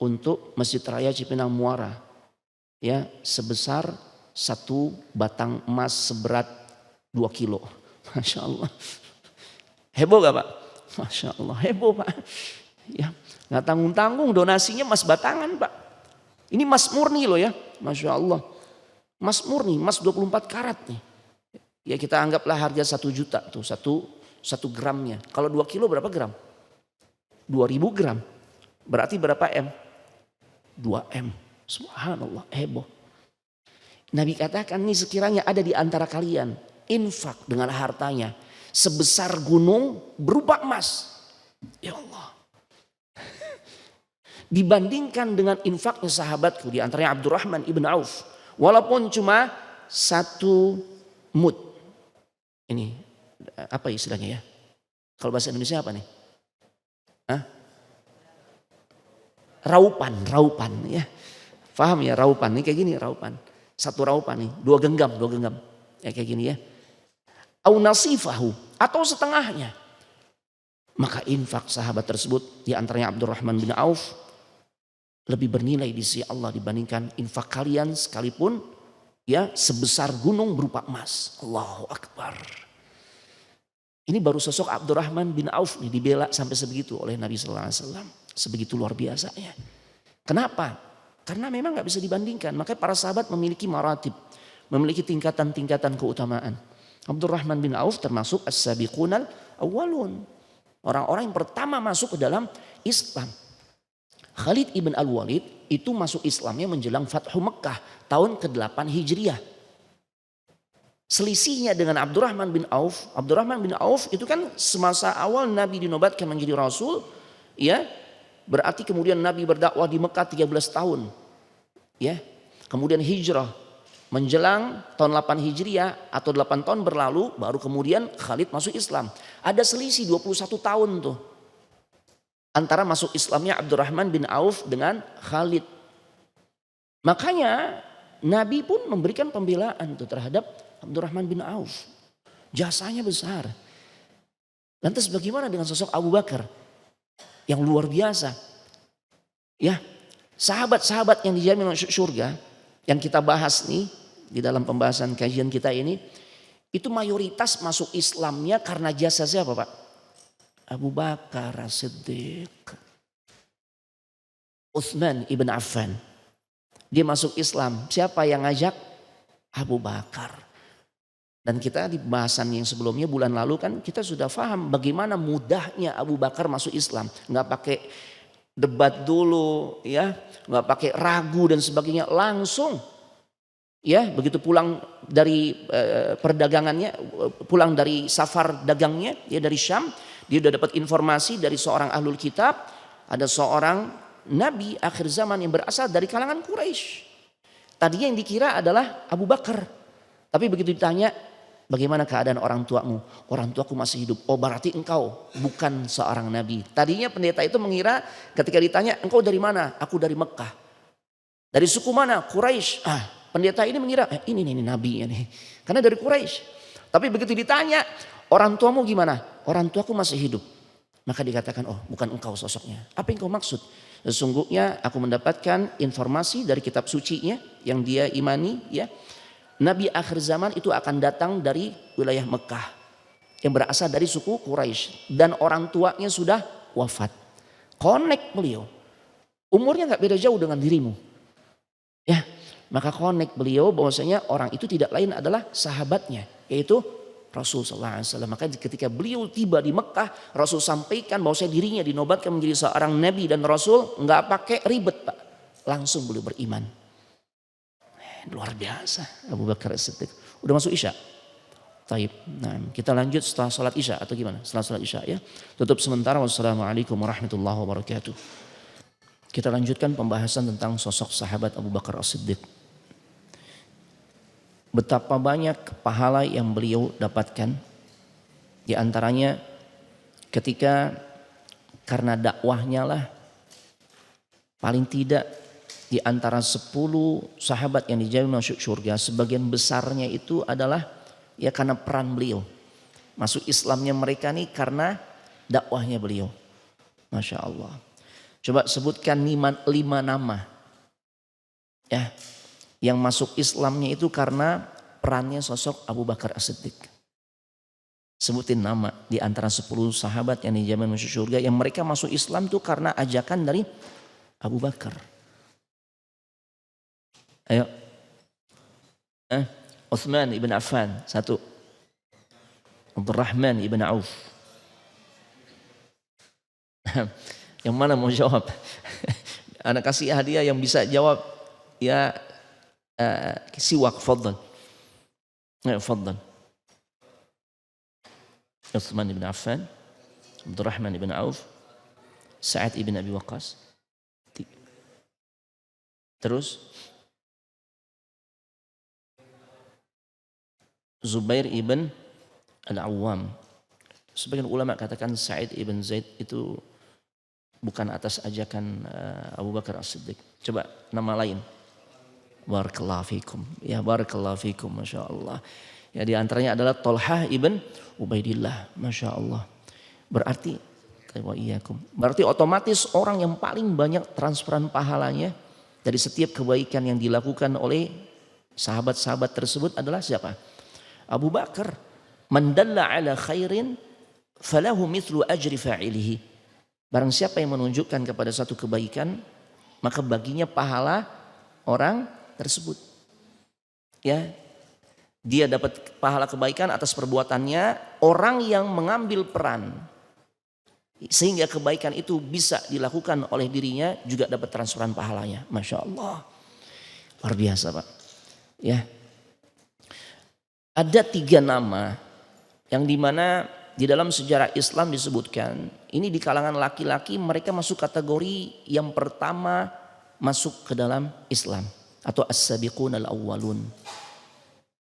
untuk Masjid Raya Cipinang Muara. Ya, sebesar 1 batang emas seberat 2 kilo. Masya Allah. Heboh gak Pak? Masya Allah, heboh Pak. Ya, nggak tanggung-tanggung donasinya emas batangan Pak. Ini emas murni loh ya, Masya Allah. Emas murni, emas 24 karat nih. Ya kita anggaplah harga 1 juta tuh, satu gramnya. Kalau 2 kilo berapa gram? 2000 gram. Berarti berapa M? 2 M. Subhanallah, heboh. Nabi katakan nih, sekiranya ada di antara kalian infak dengan hartanya sebesar gunung berupa emas. Ya Allah. Dibandingkan dengan infaknya sahabatku, di antaranya Abdurrahman ibn Auf. Walaupun cuma 1 mud. Ini apa istilahnya ya? Kalau bahasa Indonesia apa nih? Raupan ya. Paham ya, raupan. Ini kayak gini raupan. 1 raupan nih, 2 genggam. Ya kayak gini ya. Au nasifahu, atau setengahnya. Maka infak sahabat tersebut, di antaranya Abdurrahman bin Auf, lebih bernilai di sisi Allah dibandingkan infak kalian sekalipun ya sebesar gunung berupa emas. Allahu Akbar. Ini baru sosok Abdurrahman bin Auf nih dibela sampai sebegitu oleh Nabi Sallallahu Alaihi Wasallam. Sebegitu luar biasanya. Kenapa? Karena memang gak bisa dibandingkan. Makanya para sahabat memiliki maratib, memiliki tingkatan-tingkatan keutamaan. Abdurrahman bin Auf termasuk as-sabiqunal awwalun. Orang-orang yang pertama masuk ke dalam Islam. Khalid ibn Al-Walid itu masuk Islamnya menjelang Fathu Mekah tahun ke-8 Hijriah. Selisihnya dengan Abdurrahman bin Auf. Abdurrahman bin Auf itu kan semasa awal Nabi dinobatkan menjadi Rasul. Ya, berarti kemudian Nabi berdakwah di Mekah 13 tahun. Ya, kemudian hijrah. Menjelang tahun 8 Hijriah atau 8 tahun berlalu baru kemudian Khalid masuk Islam. Ada selisih 21 tahun tuh. Antara masuk Islamnya Abdurrahman bin Auf dengan Khalid. Makanya Nabi pun memberikan pembelaan tuh terhadap Abdurrahman bin Auf. Jasanya besar. Lantas bagaimana dengan sosok Abu Bakar yang luar biasa? Ya, sahabat-sahabat yang dijamin masuk surga yang kita bahas nih di dalam pembahasan kajian kita ini, itu mayoritas masuk Islamnya karena jasa siapa Pak? Abu Bakar As-Siddiq, Utsman ibn Affan. Dia masuk Islam. Siapa yang ngajak? Abu Bakar. Dan kita di bahasan yang sebelumnya bulan lalu kan kita sudah paham bagaimana mudahnya Abu Bakar masuk Islam. Nggak pakai debat dulu ya, nggak pakai ragu dan sebagainya, langsung ya begitu pulang dari perdagangannya, pulang dari safar dagangnya ya dari Syam, dia udah dapat informasi dari seorang ahlul kitab, ada seorang nabi akhir zaman yang berasal dari kalangan Quraisy. Tadinya yang dikira adalah Abu Bakar, tapi begitu ditanya bagaimana keadaan orang tuamu, orang tuaku masih hidup. Oh berarti engkau bukan seorang nabi. Tadinya pendeta itu mengira ketika ditanya engkau dari mana, aku dari Mekah. Dari suku mana? Quraisy. Pendeta ini mengira ini nabi ini, karena dari Quraisy. Tapi begitu ditanya orang tuamu gimana? Orang tuaku masih hidup. Maka dikatakan oh bukan engkau sosoknya. Apa yang kau maksud? Sesungguhnya aku mendapatkan informasi dari kitab sucinya yang dia imani ya. Nabi akhir zaman itu akan datang dari wilayah Mekah yang berasal dari suku Quraisy dan orang tuanya sudah wafat. Connect beliau. Umurnya nggak beda jauh dengan dirimu. Ya, maka connect beliau bahwasanya orang itu tidak lain adalah sahabatnya yaitu Rasul sallallahu alaihi wasallam. Maka ketika beliau tiba di Mekah, Rasul sampaikan bahwasanya dirinya dinobatkan menjadi seorang nabi dan rasul, nggak pakai ribet, Pak. Langsung beliau beriman. Luar biasa Abu Bakar As-Siddiq. Udah masuk Isya? Taib. Nah, kita lanjut setelah sholat Isya atau gimana? Setelah sholat Isya ya. Tutup sementara. Wassalamualaikum warahmatullahi wabarakatuh. Kita lanjutkan pembahasan tentang sosok sahabat Abu Bakar As-Siddiq. Betapa banyak pahala yang beliau dapatkan. Di antaranya ketika karena dakwahnya lah paling tidak di antara 10 sahabat yang dijamin masuk surga, sebagian besarnya itu adalah ya karena peran beliau. Masuk Islamnya mereka nih karena dakwahnya beliau. Masya Allah. Coba sebutkan 5 nama ya yang masuk Islamnya itu karena perannya sosok Abu Bakar As-Siddiq. Sebutin nama di antara 10 sahabat yang dijamin masuk surga yang mereka masuk Islam itu karena ajakan dari Abu Bakar. Ayo. Utsman ibn Affan, 1. Abdurrahman ibn Auf. Yang mana mau jawab? Anak kasih hadiah yang bisa jawab ya siwak, fadhal. Fadhal. Utsman ibn Affan, Abdurrahman ibn Auf, Sa'ad ibn Abi Waqqas. Terus Zubair ibn Al-Awwam. Sebagian ulama katakan Sa'id ibn Zaid itu bukan atas ajakan Abu Bakar As-Siddiq. Coba nama lain. Barakallahu fikum. Ya barakallahu fikum, Masya Allah. Ya di antaranya adalah Tolhah ibn Ubaidillah. Masya Allah. Berarti berarti otomatis orang yang paling banyak transferan pahalanya dari setiap kebaikan yang dilakukan oleh sahabat-sahabat tersebut adalah siapa? Abu Bakar. Man dalla ala khairin falahu mithlu ajri fa'ilihi. Barang siapa yang menunjukkan kepada satu kebaikan, maka baginya pahala orang tersebut. Ya, dia dapat pahala kebaikan atas perbuatannya. Orang yang mengambil peran sehingga kebaikan itu bisa dilakukan oleh dirinya juga dapat transferan pahalanya. Masya Allah, luar biasa Pak. Ya, ada 3 nama yang dimana di dalam sejarah Islam disebutkan ini di kalangan laki-laki mereka masuk kategori yang pertama masuk ke dalam Islam atau as-sabiqun al-awwalun.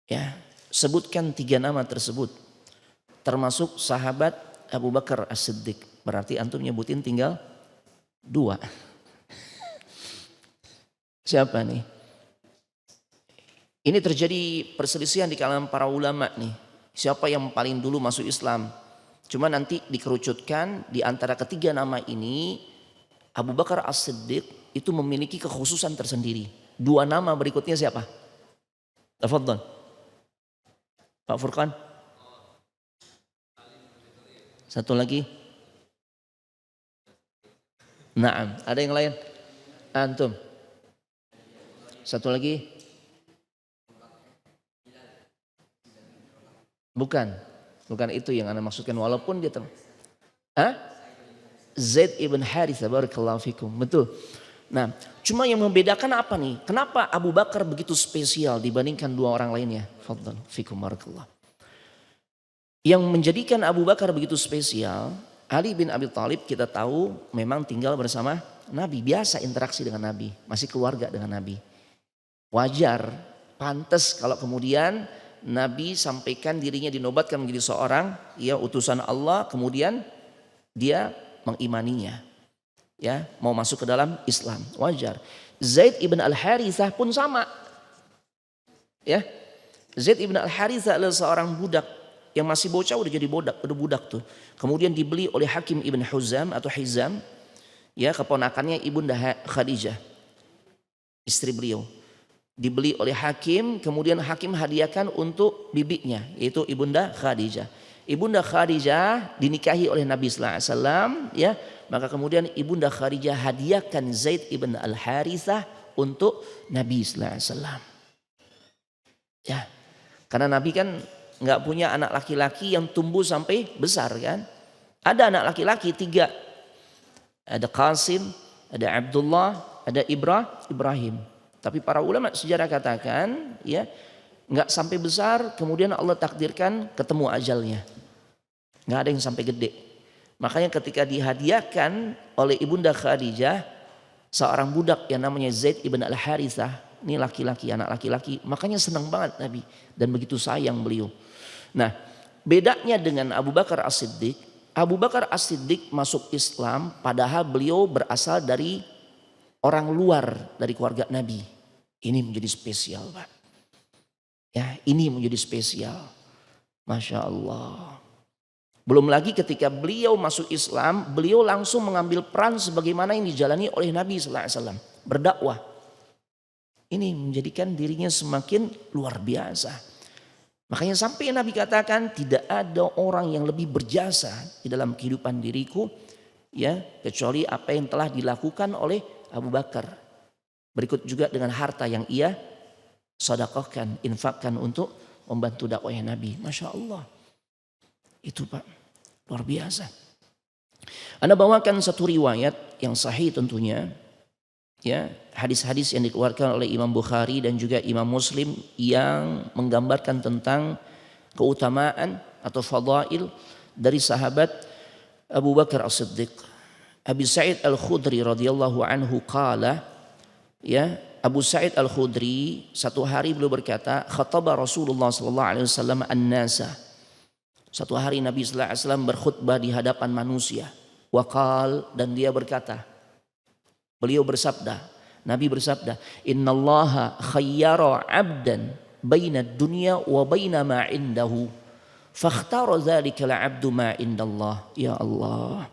Ya, sebutkan 3 nama tersebut termasuk sahabat Abu Bakar As-Siddiq. Berarti antum nyebutin tinggal 2. Siapa nih? Ini terjadi perselisihan di kalangan para ulama nih. Siapa yang paling dulu masuk Islam? Cuma nanti dikerucutkan di antara ketiga nama ini Abu Bakar As-Siddiq itu memiliki kekhususan tersendiri. 2 nama berikutnya siapa? Tafadhal. Pak Furqan. 1 lagi. Naam, ada yang lain? Antum. 1 lagi. Bukan, bukan itu yang Anda maksudkan. Walaupun dia Hah? Zaid ibn Harithah, barakallahu fikum. Betul. Nah, cuma yang membedakan apa nih? Kenapa Abu Bakar begitu spesial dibandingkan dua orang lainnya? Fadhal fikum barakallah. Yang menjadikan Abu Bakar begitu spesial, Ali bin Abi Thalib kita tahu memang tinggal bersama Nabi, biasa interaksi dengan Nabi, masih keluarga dengan Nabi. Wajar, pantas kalau kemudian Nabi sampaikan dirinya dinobatkan menjadi seorang utusan Allah, kemudian dia mengimaninya. Ya, mau masuk ke dalam Islam, wajar. Zaid ibn al-Harithah pun sama. Ya. Zaid ibn al-Harithah adalah seorang budak yang masih bocah, udah jadi budak tuh. Kemudian dibeli oleh Hakim ibn Huzam atau Hizam, ya, keponakannya ibunda Khadijah, istri beliau. Dibeli oleh Hakim, kemudian Hakim hadiahkan untuk bibinya, yaitu ibunda Khadijah. Ibunda Khadijah dinikahi oleh Nabi sallallahu alaihi wasallam, ya. Maka kemudian ibunda Khadijah hadiahkan Zaid ibn al-Harithah untuk Nabi sallallahu alaihi wasallam. Ya. Karena Nabi kan nggak punya anak laki-laki yang tumbuh sampai besar kan. Ada anak laki-laki 3. Ada Qasim, ada Abdullah, ada Ibrahim. Tapi para ulama sejarah katakan, ya, nggak sampai besar, kemudian Allah takdirkan ketemu ajalnya. Nggak ada yang sampai gede. Makanya ketika dihadiahkan oleh ibunda Khadijah seorang budak yang namanya Zaid ibn al-Harithah, ini laki-laki, anak laki-laki, makanya senang banget Nabi dan begitu sayang beliau. Nah, bedanya dengan Abu Bakar As-Siddiq, Abu Bakar As-Siddiq masuk Islam padahal beliau berasal dari orang luar dari keluarga Nabi. Ini menjadi spesial, Pak. Ya, ini menjadi spesial. Masya Allah. Belum lagi ketika beliau masuk Islam, beliau langsung mengambil peran sebagaimana yang dijalani oleh Nabi sallallahu alaihi wasallam, berdakwah. Ini menjadikan dirinya semakin luar biasa. Makanya sampai Nabi katakan tidak ada orang yang lebih berjasa di dalam kehidupan diriku, ya, kecuali apa yang telah dilakukan oleh Abu Bakar. Berikut juga dengan harta yang ia sedekahkan, infakkan untuk membantu dakwahnya Nabi. Masya Allah. Itu Pak, luar biasa. Anda bawakan satu riwayat yang sahih tentunya. Ya, hadis-hadis yang dikeluarkan oleh Imam Bukhari dan juga Imam Muslim yang menggambarkan tentang keutamaan atau fadail dari sahabat Abu Bakar As-Siddiq. Abi Sa'id Al-Khudri radhiyallahu anhu qala, ya, Abu Sa'id Al-Khudri satu hari beliau berkata, khataba Rasulullah sallallahu alaihi wasallam an-nasa. Satu hari Nabi sallallahu alaihi wasallam berkhutbah di hadapan manusia. Waqal, dan dia berkata, beliau bersabda, Nabi bersabda, innallaha khayyara 'abdan baina dunya wa baina ma 'indahu fakhtara dzalika al-'abdu ma 'indallah. Ya Allah.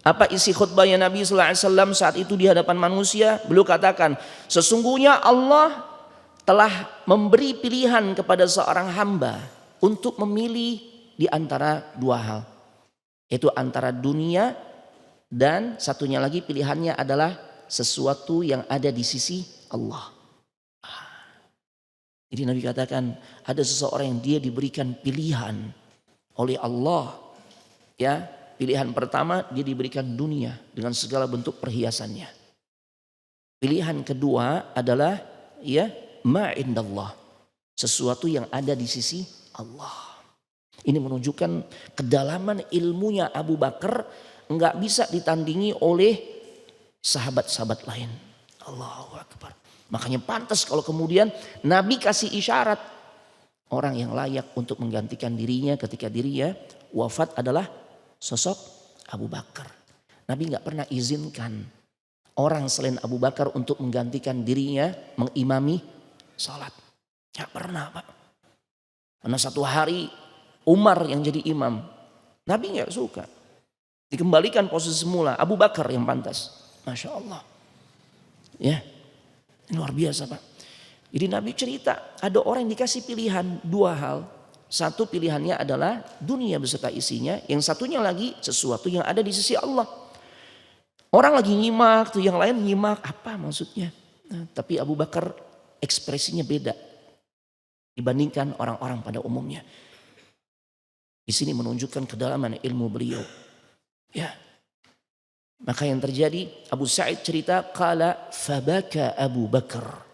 Apa isi khutbahnya Nabi sallallahu alaihi wasallam saat itu di hadapan manusia? Beliau katakan, sesungguhnya Allah telah memberi pilihan kepada seorang hamba untuk memilih di antara dua hal. Yaitu antara dunia dan satunya lagi pilihannya adalah sesuatu yang ada di sisi Allah. Jadi Nabi katakan ada seseorang yang dia diberikan pilihan oleh Allah, ya. Pilihan pertama dia diberikan dunia dengan segala bentuk perhiasannya. Pilihan kedua adalah ya ma indallah, sesuatu yang ada di sisi Allah. Ini menunjukkan kedalaman ilmunya Abu Bakar enggak bisa ditandingi oleh sahabat-sahabat lain. Allahu Akbar. Makanya pantas kalau kemudian Nabi kasih isyarat orang yang layak untuk menggantikan dirinya ketika dirinya wafat adalah sosok Abu Bakar. Nabi enggak pernah izinkan orang selain Abu Bakar untuk menggantikan dirinya mengimami salat. Enggak pernah, Pak. Karena satu hari Umar yang jadi imam, Nabi enggak suka. Dikembalikan posisi semula, Abu Bakar yang pantas. Masya Allah. Ya, luar biasa Pak. Jadi Nabi cerita ada orang yang dikasih pilihan dua hal. Satu pilihannya adalah dunia beserta isinya. Yang satunya lagi sesuatu yang ada di sisi Allah. Orang lagi nyimak tuh, yang lain nyimak apa maksudnya. Nah, tapi Abu Bakar ekspresinya beda dibandingkan orang-orang pada umumnya. Di sini menunjukkan kedalaman ilmu beliau. Ya. Maka yang terjadi, Abu Sa'id cerita, qala fabaka Abu Bakar.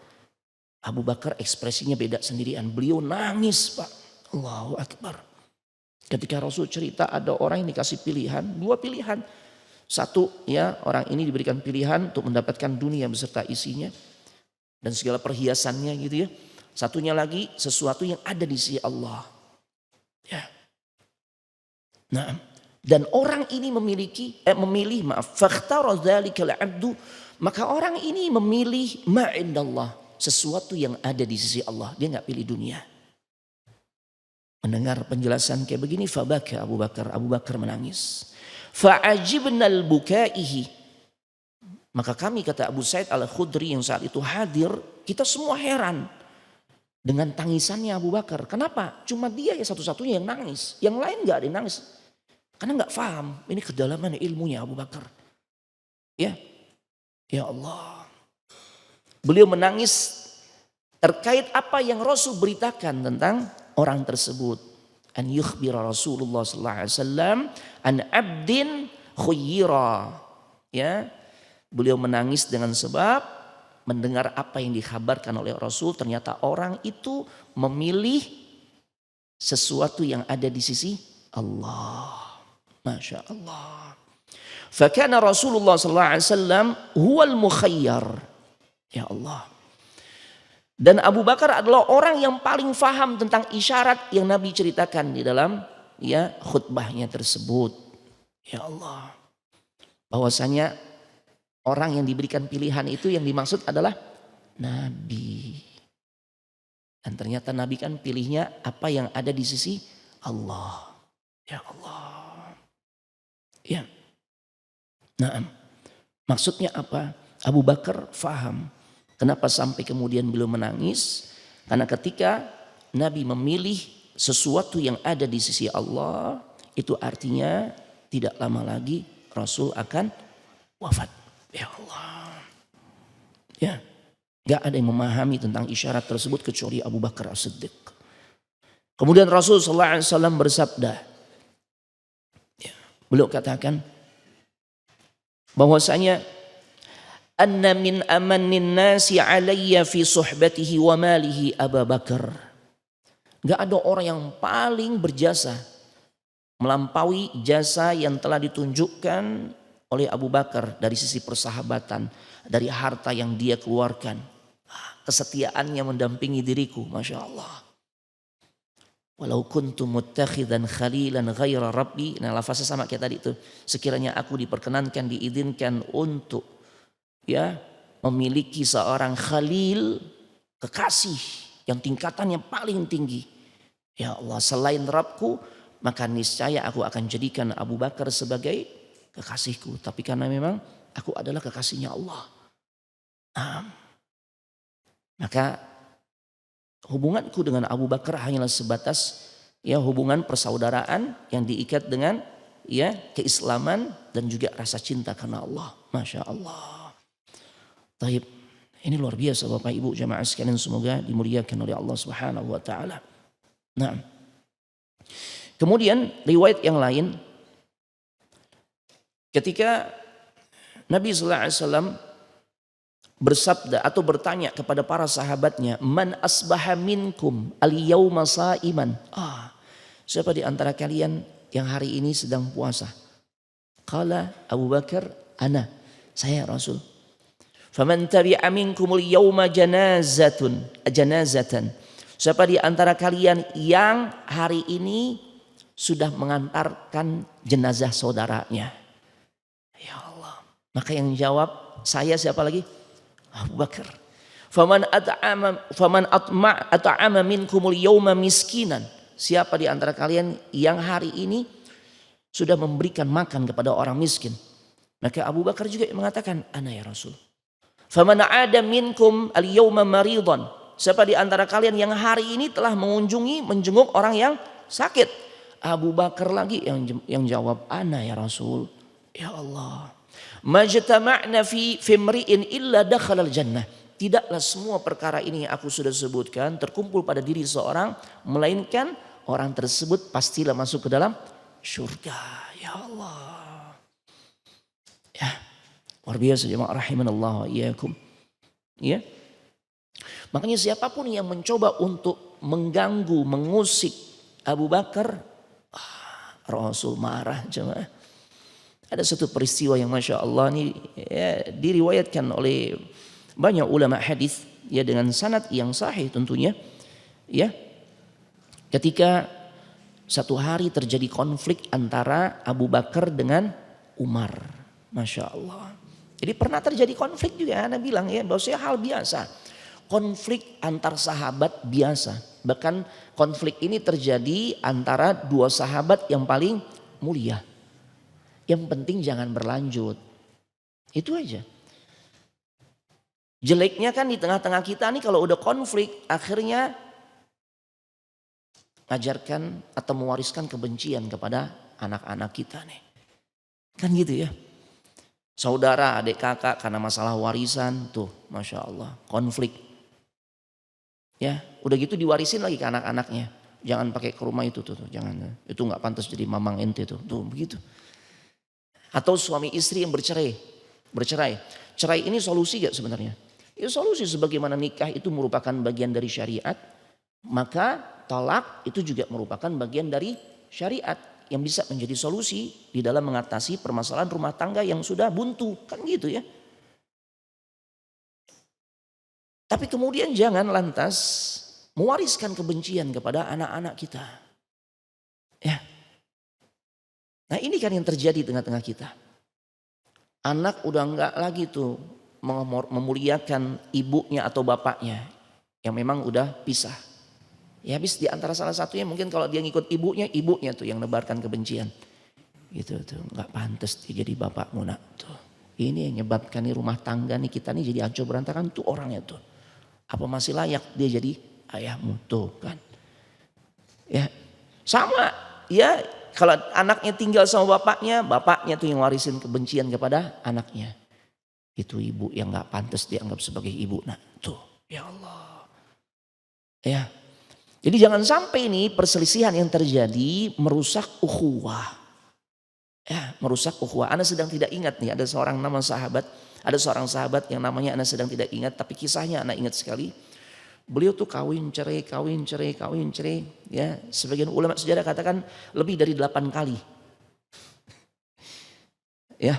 Abu Bakar ekspresinya beda sendirian. Beliau nangis, Pak. Allahu Akbar. Ketika Rasul cerita ada orang yang dikasih pilihan, dua pilihan. Satu, ya, orang ini diberikan pilihan untuk mendapatkan dunia beserta isinya dan segala perhiasannya gitu ya. Satunya lagi sesuatu yang ada di sisi Allah. Ya. Nah, dan orang ini memilih fakhtara dzalikal 'abdu, maka orang ini memilih ma indallah, sesuatu yang ada di sisi Allah. Dia enggak pilih dunia. Mendengar penjelasan kayak begini, fabaka Abu Bakar menangis. Fa'ajibnal bukaihi. Maka kami, kata Abu Sa'id Al-Khudri yang saat itu hadir, kita semua heran dengan tangisannya Abu Bakar. Kenapa? Cuma dia ya satu-satunya yang nangis. Yang lain enggak ada yang nangis. Karena enggak paham ini kedalaman ilmunya Abu Bakar. Ya. Ya Allah. Beliau menangis terkait apa yang Rasul beritakan tentang orang tersebut. An yukhbira Rasulullah sallallahu alaihi wasallam an abdin khuyyira. Ya. Beliau menangis dengan sebab mendengar apa yang dikhabarkan oleh Rasul, ternyata orang itu memilih sesuatu yang ada di sisi Allah. Masya Allah. Fakana Rasulullah sallallahu alaihi wasallam huwal mukhayyar. Ya Allah. Dan Abu Bakar adalah orang yang paling faham tentang isyarat yang Nabi ceritakan di dalam ya khutbahnya tersebut. Ya Allah. Bahwasanya orang yang diberikan pilihan itu yang dimaksud adalah Nabi. Dan ternyata Nabi kan pilihnya apa yang ada di sisi Allah. Ya Allah. Ya. Nah, maksudnya apa? Abu Bakar faham. Kenapa sampai kemudian beliau menangis? Karena ketika Nabi memilih sesuatu yang ada di sisi Allah, itu artinya tidak lama lagi Rasul akan wafat. Ya Allah. Ya, gak ada yang memahami tentang isyarat tersebut kecuali Abu Bakar As-Siddiq. Kemudian Rasul sallallahu alaihi wasallam bersabda, ya, beliau katakan bahwasanya anna min amannin nasi alayya fi suhbatihi wa malihi Abu Bakar. Gak ada orang yang paling berjasa melampaui jasa yang telah ditunjukkan oleh Abu Bakar dari sisi persahabatan, dari harta yang dia keluarkan, kesetiaannya mendampingi diriku, Masya Allah. Walau kuntu muttakhidan khalilan ghaira rabbi. Nah, lafaznya sama kayak tadi itu. Sekiranya aku diperkenankan, diizinkan untuk ya memiliki seorang khalil, kekasih yang tingkatannya paling tinggi. Ya Allah, selain Rabbku, maka niscaya aku akan jadikan Abu Bakar sebagai kekasihku. Tapi karena memang aku adalah kekasihnya Allah. Maka hubunganku dengan Abu Bakar hanyalah sebatas ya hubungan persaudaraan yang diikat dengan ya keislaman dan juga rasa cinta karena Allah. Masya Allah. Taib. Ini luar biasa Bapak Ibu jamaah sekalian, semoga dimuliakan oleh Allah Subhanahu wa taala. Nah. Kemudian riwayat yang lain, ketika Nabi sallallahu alaihi wasallam bersabda atau bertanya kepada para sahabatnya, man asbaha minkum al-yauma sa'iman. Siapa di antara kalian yang hari ini sedang puasa? Qala Abu Bakar, ana, saya Rasul. Faman tabi'a minkumul yauma janazatan. Siapa di antara kalian yang hari ini sudah mengantarkan jenazah saudaranya? Ya Allah. Maka yang jawab, saya siapa lagi? Abu Bakar. Faman at'ama minkumul yauma miskinan. Siapa di antara kalian yang hari ini sudah memberikan makan kepada orang miskin? Maka Abu Bakar juga mengatakan, ana ya Rasul. Faman ada minkum al-yauma maridan. Siapa di antara kalian yang hari ini telah menjenguk orang yang sakit? Abu Bakar lagi yang jawab, ana ya Rasul. Ya Allah. Majtama'na fi imri'in illa dakhala al-jannah. Tidaklah semua perkara ini yang aku sudah sebutkan terkumpul pada diri seorang, melainkan orang tersebut pastilah masuk ke dalam surga. Ya Allah. Ya, luar biasa jemaah rahimanallah wa iyyakum. Ya. Makanya siapapun yang mencoba untuk mengganggu, mengusik Abu Bakar, Rasul marah jemaah. Ada satu peristiwa yang Masya Allah ini ya, diriwayatkan oleh banyak ulama hadis ya dengan sanad yang sahih tentunya. Ya, ketika satu hari terjadi konflik antara Abu Bakar dengan Umar. Masya Allah. Jadi pernah terjadi konflik juga, Anda bilang ya, bahwasanya hal biasa. Konflik antar sahabat biasa. Bahkan konflik ini terjadi antara dua sahabat yang paling mulia. Yang penting jangan berlanjut. Itu aja. Jeleknya kan di tengah-tengah kita nih kalau udah konflik akhirnya ngajarkan atau mewariskan kebencian kepada anak-anak kita nih. Kan gitu ya. Saudara, adik kakak karena masalah warisan tuh Masya Allah konflik. Ya udah gitu diwarisin lagi ke anak-anaknya. Jangan pakai ke rumah itu tuh jangan. Itu gak pantas jadi mamang ente tuh begitu. Atau suami istri yang bercerai. Cerai ini solusi gak sebenarnya? Ya solusi sebagaimana nikah itu merupakan bagian dari syariat. Maka talak itu juga merupakan bagian dari syariat. Yang bisa menjadi solusi di dalam mengatasi permasalahan rumah tangga yang sudah buntu. Kan gitu ya. Tapi kemudian jangan lantas mewariskan kebencian kepada anak-anak kita. Ya. Nah ini kan yang terjadi di tengah-tengah kita. Anak udah enggak lagi tuh memuliakan ibunya atau bapaknya. Yang memang udah pisah. Ya habis di antara salah satunya mungkin kalau dia ngikut ibunya tuh yang nebarkan kebencian. Gitu tuh enggak pantas dia jadi bapakmu nak tuh. Ini yang menyebabkan nih rumah tangga nih kita nih jadi hancur berantakan tuh orangnya tuh. Apa masih layak dia jadi ayahmu tuh kan. Ya sama ya. Kalau anaknya tinggal sama bapaknya tuh yang warisin kebencian kepada anaknya. Itu ibu yang gak pantas dianggap sebagai ibu. Nah tuh ya Allah. Ya. Jadi jangan sampai nih perselisihan yang terjadi merusak ukhuwah. Ya, merusak ukhuwah. Anda sedang tidak ingat nih ada seorang sahabat yang namanya Anda sedang tidak ingat. Tapi kisahnya Anda ingat sekali. Beliau tuh kawin cerai. Ya, sebagian ulama sejarah katakan lebih dari 8 kali. Ya.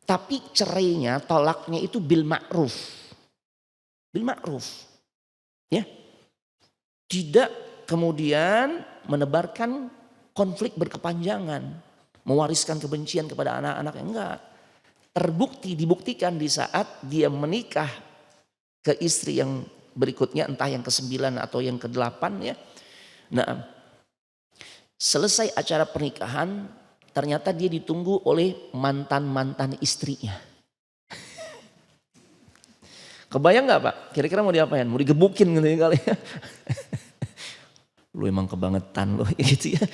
Tapi cerainya, tolaknya itu bil ma'ruf. Bil ma'ruf. Ya. Tidak kemudian menebarkan konflik berkepanjangan. Mewariskan kebencian kepada anak-anaknya. Enggak. Dibuktikan di saat dia menikah ke istri yang berikutnya entah yang ke-9 atau yang ke-8 ya. Nah, selesai acara pernikahan ternyata dia ditunggu oleh mantan-mantan istrinya. Kebayang gak Pak? Kira-kira mau diapain? Mau digebukin gitu ya kali ya. Lu emang kebangetan lu gitu ya.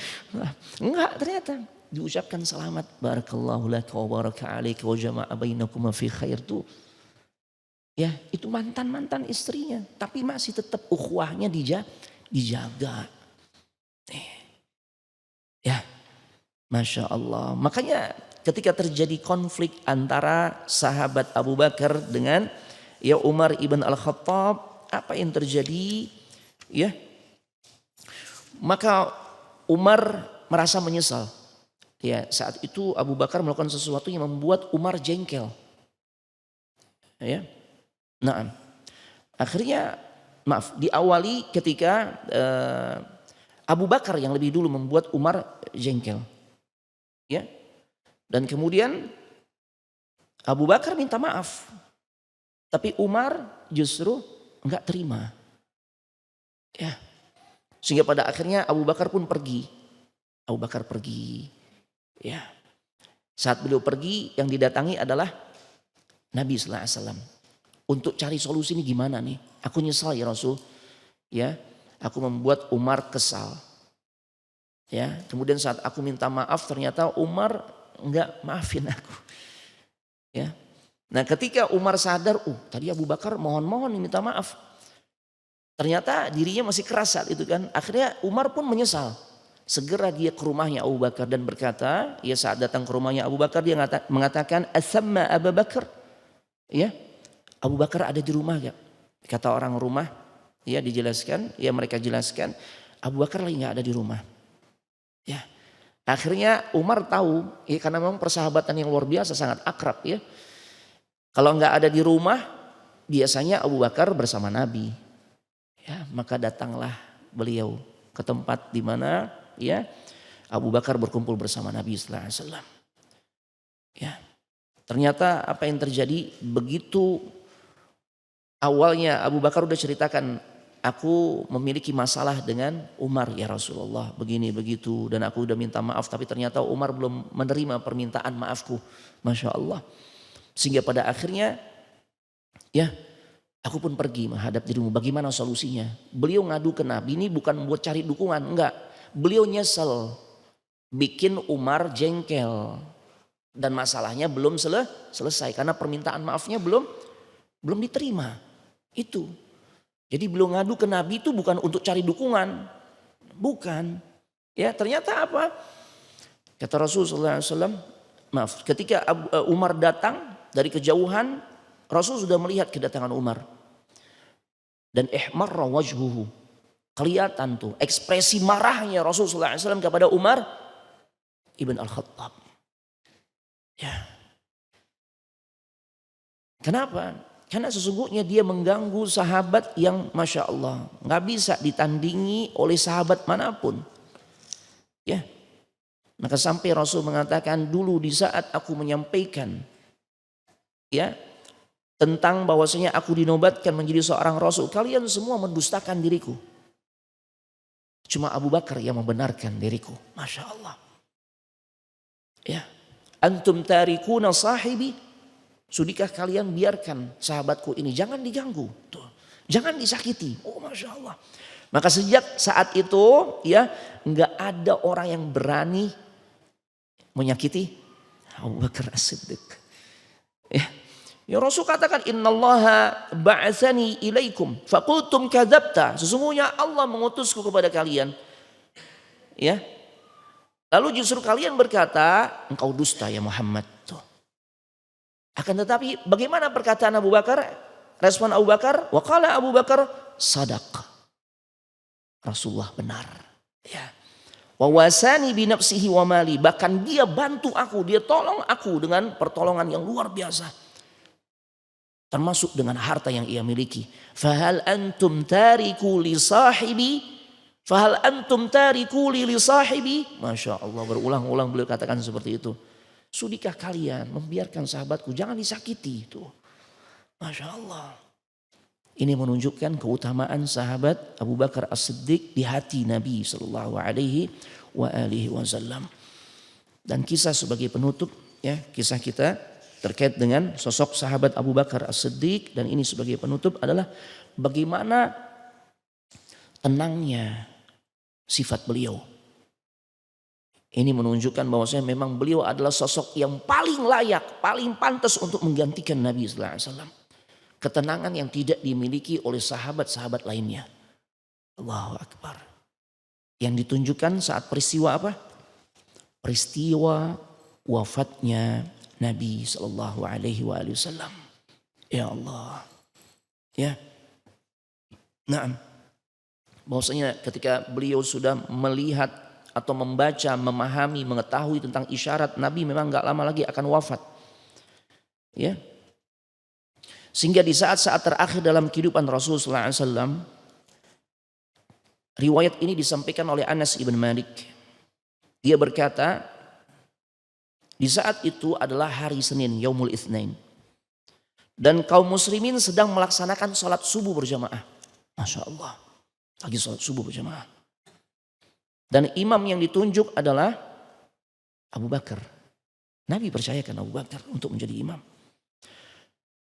Enggak ternyata. Diucapkan selamat. Barakallahu laka wa baraka alaika wa jama'a bainakuma fi khair tuh. Ya itu mantan-mantan istrinya. Tapi masih tetap ukhuwahnya dijaga. Ya Masya Allah. Makanya ketika terjadi konflik antara sahabat Abu Bakar dengan ya Umar ibn al-Khattab. Apa yang terjadi? Ya. Maka Umar merasa menyesal. Ya saat itu Abu Bakar melakukan sesuatu yang membuat Umar jengkel. Ya. Nah, akhirnya diawali ketika Abu Bakar yang lebih dulu membuat Umar jengkel. Ya. Dan kemudian Abu Bakar minta maaf. Tapi Umar justru enggak terima. Ya. Sehingga pada akhirnya Abu Bakar pun pergi. Abu Bakar pergi. Ya. Saat beliau pergi yang didatangi adalah Nabi sallallahu alaihi wasallam. Untuk cari solusi ini gimana nih? Aku nyesal ya Rasul. Ya, aku membuat Umar kesal. Ya, kemudian saat aku minta maaf ternyata Umar enggak maafin aku. Ya. Nah, ketika Umar sadar, tadi Abu Bakar mohon-mohon minta maaf. Ternyata dirinya masih keras saat itu kan. Akhirnya Umar pun menyesal. Segera dia ke rumahnya Abu Bakar dan berkata, ya saat datang ke rumahnya Abu Bakar dia mengatakan, "Athamma Abu Bakar?" Ya, Abu Bakar ada di rumah gak? Kata orang rumah, ya dijelaskan, ya mereka jelaskan, Abu Bakar lagi nggak ada di rumah. Ya, akhirnya Umar tahu, ya karena memang persahabatan yang luar biasa sangat akrab ya. Kalau nggak ada di rumah, biasanya Abu Bakar bersama Nabi. Ya, maka datanglah beliau ke tempat di mana ya Abu Bakar berkumpul bersama Nabi sallallahu alaihi wasallam. Ya, ternyata apa yang terjadi begitu awalnya Abu Bakar udah ceritakan, aku memiliki masalah dengan Umar ya Rasulullah, begini begitu dan aku udah minta maaf tapi ternyata Umar belum menerima permintaan maafku. Masya Allah. Sehingga pada akhirnya ya aku pun pergi menghadap dirimu. Bagaimana solusinya? Beliau ngadu ke Nabi ini bukan buat cari dukungan, enggak. Beliau nyesel bikin Umar jengkel dan masalahnya belum selesai karena permintaan maafnya belum diterima. Itu. Jadi beliau ngadu ke Nabi itu bukan untuk cari dukungan. Bukan. Ya, ternyata apa? Kata Rasulullah SAW, maaf, ketika Umar datang dari kejauhan, Rasul sudah melihat kedatangan Umar. Dan ihmarra wajhuhu. Kelihatan tuh ekspresi marahnya Rasulullah SAW kepada Umar ibn al-Khattab. Ya. Kenapa? Karena sesungguhnya dia mengganggu sahabat yang Masya Allah. Gak bisa ditandingi oleh sahabat manapun. Ya. Maka sampai Rasul mengatakan dulu di saat aku menyampaikan. Ya. Tentang bahwasanya aku dinobatkan menjadi seorang Rasul. Kalian semua mendustakan diriku. Cuma Abu Bakar yang membenarkan diriku. Masya Allah. Ya. Antum tarikuna sahibi. Sudikah kalian biarkan sahabatku ini. Jangan diganggu. Tuh. Jangan disakiti. Oh Masya Allah. Maka sejak saat itu ya nggak ada orang yang berani menyakiti Abu Bakar As-Siddiq. Ya. Ya Rasul katakan innallaha ba'atsani ilaikum faqultum kadzabta. Sesungguhnya Allah mengutusku kepada kalian. Ya. Lalu justru kalian berkata engkau dusta ya Muhammad. Tuh. Akan tetapi bagaimana perkataan Abu Bakar? Respon Abu Bakar, wa qala Abu Bakar sadaq. Rasulullah benar. Ya. Wa wasani bi nafsihi wa mali. Bahkan dia bantu aku, dia tolong aku dengan pertolongan yang luar biasa. Termasuk dengan harta yang ia miliki. Fahal antum tariku li sahibi? Fahal antum tariku li sahibi? Masya Allah, berulang-ulang beliau katakan seperti itu. Sudikah kalian membiarkan sahabatku? Jangan disakiti itu. Masya Allah. Ini menunjukkan keutamaan sahabat Abu Bakar As-Siddiq di hati Nabi Sallallahu Alaihi Wasallam. Dan kisah sebagai penutup, ya kisah kita terkait dengan sosok sahabat Abu Bakar As-Siddiq dan ini sebagai penutup adalah bagaimana tenangnya sifat beliau. Ini menunjukkan bahwasanya memang beliau adalah sosok yang paling layak, paling pantas untuk menggantikan Nabi sallallahu alaihi wasallam. Ketenangan yang tidak dimiliki oleh sahabat-sahabat lainnya. Allahu Akbar. Yang ditunjukkan saat peristiwa apa? Peristiwa wafatnya Nabi sallallahu alaihi wasallam. Ya Allah. Ya. Naam. Bahwasanya ketika beliau sudah melihat atau membaca, memahami, mengetahui tentang isyarat Nabi memang enggak lama lagi akan wafat. Ya. Sehingga di saat-saat terakhir dalam kehidupan Rasulullah SAW, riwayat ini disampaikan oleh Anas ibn Malik. Dia berkata, di saat itu adalah hari Senin, Yaumul Itsnain. Dan kaum muslimin sedang melaksanakan sholat subuh berjamaah. Masya Allah. Lagi sholat subuh berjamaah. Dan imam yang ditunjuk adalah Abu Bakar. Nabi percayakan Abu Bakar untuk menjadi imam.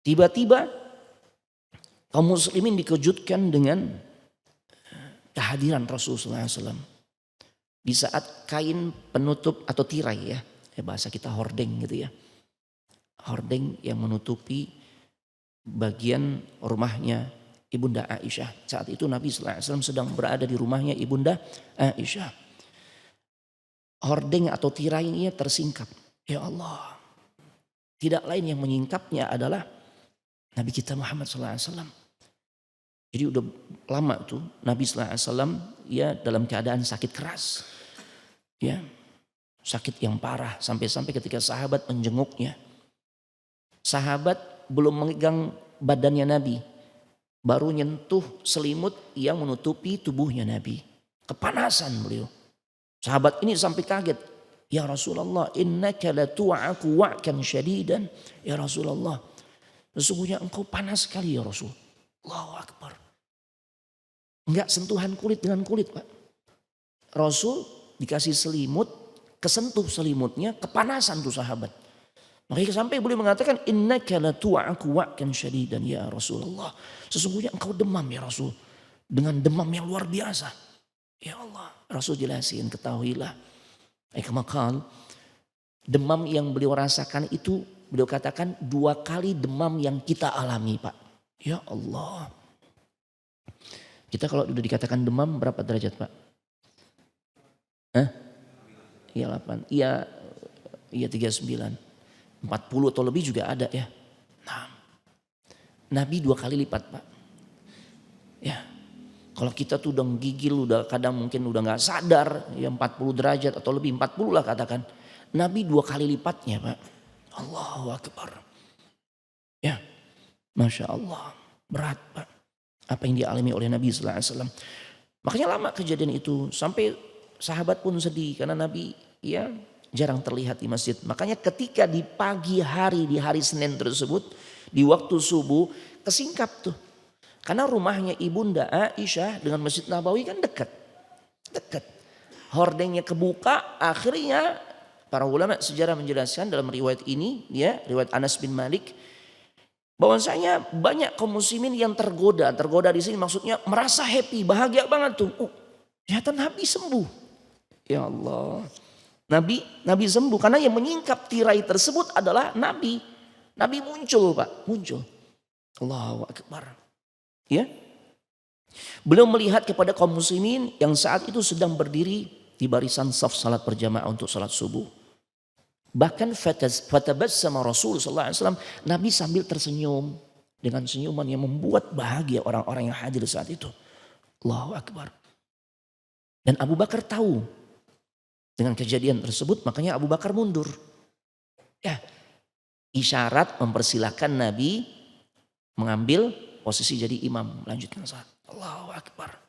Tiba-tiba kaum muslimin dikejutkan dengan kehadiran Rasulullah SAW. Di saat kain penutup atau tirai ya bahasa kita hordeng gitu ya. Hordeng yang menutupi bagian rumahnya Ibunda Aisyah. Saat itu Nabi SAW sedang berada di rumahnya Ibunda Aisyah. Hordeng atau tirainya tersingkap. Ya Allah. Tidak lain yang menyingkapnya adalah Nabi kita Muhammad SAW. Jadi udah lama tuh Nabi SAW ya dalam keadaan sakit keras. Ya, sakit yang parah sampai-sampai ketika sahabat menjenguknya. Sahabat belum memegang badannya Nabi. Baru nyentuh selimut yang menutupi tubuhnya Nabi. Kepanasan beliau. Sahabat ini sampai kaget. Ya Rasulullah, innaka la tu'aku wa'kan syadidan. Ya Rasulullah, sesungguhnya engkau panas sekali ya Rasul. Allahu Akbar. Enggak sentuhan kulit dengan kulit, Pak. Rasul dikasih selimut, kesentuh selimutnya, kepanasan tuh sahabat. Makanya sampai beliau mengatakan, innaka la tu'aku wa'kan syadidan ya Rasulullah. Sesungguhnya engkau demam ya Rasul. Dengan demam yang luar biasa. Ya Allah, Rasul jelasin, ketahuilah. Makal, demam yang beliau rasakan itu beliau katakan 2 kali demam yang kita alami, Pak. Ya Allah. Kita kalau sudah dikatakan demam berapa derajat, Pak? Iya 8. Iya 39. 40 atau lebih juga ada ya. Nah, Nabi 2 kali lipat, Pak. Ya. Kalau kita tuh udah gigil, udah kadang mungkin udah gak sadar, ya 40 derajat atau lebih, 40 lah katakan. Nabi 2 kali lipatnya, Pak. Allahu Akbar. Ya, Masya Allah. Berat, Pak. Apa yang dialami oleh Nabi SAW. Makanya lama kejadian itu. Sampai sahabat pun sedih karena Nabi ya jarang terlihat di masjid. Makanya ketika di pagi hari, di hari Senin tersebut, di waktu subuh, kesingkap tuh. Karena rumahnya Ibunda Aisyah dengan Masjid Nabawi kan dekat. Dekat. Hordengnya kebuka, akhirnya para ulama sejarah menjelaskan dalam riwayat ini, ya, riwayat Anas bin Malik, bahwasanya banyak kaum muslimin yang tergoda. Tergoda di sini maksudnya merasa happy, bahagia banget tuh. Ternyata Nabi sembuh. Ya Allah. Nabi sembuh karena yang menyingkap tirai tersebut adalah Nabi. Nabi muncul, Pak, muncul. Allahu Akbar. Ya, beliau melihat kepada kaum muslimin yang saat itu sedang berdiri di barisan saf salat berjamaah untuk salat subuh. Bahkan fatabassama Rasul sallallahu alaihi wasallam, Nabi sambil tersenyum dengan senyuman yang membuat bahagia orang-orang yang hadir saat itu. Allahu Akbar. Dan Abu Bakar tahu dengan kejadian tersebut, makanya Abu Bakar mundur. Ya, isyarat mempersilahkan Nabi mengambil posisi jadi imam, lanjutkan salat. Allahu Akbar.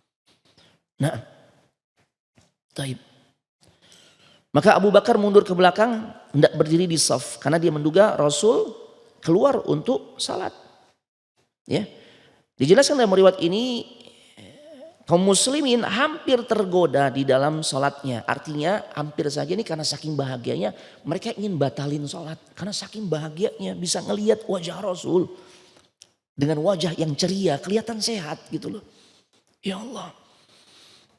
Nah, taib. Maka Abu Bakar mundur ke belakang, hendak berdiri di saf karena dia menduga Rasul keluar untuk salat. Ya, dijelaskan dalam riwayat ini kaum muslimin hampir tergoda di dalam salatnya. Artinya hampir saja ini karena saking bahagianya mereka ingin batalin salat karena saking bahagianya bisa ngelihat wajah Rasul. Dengan wajah yang ceria, kelihatan sehat gitu loh. Ya Allah.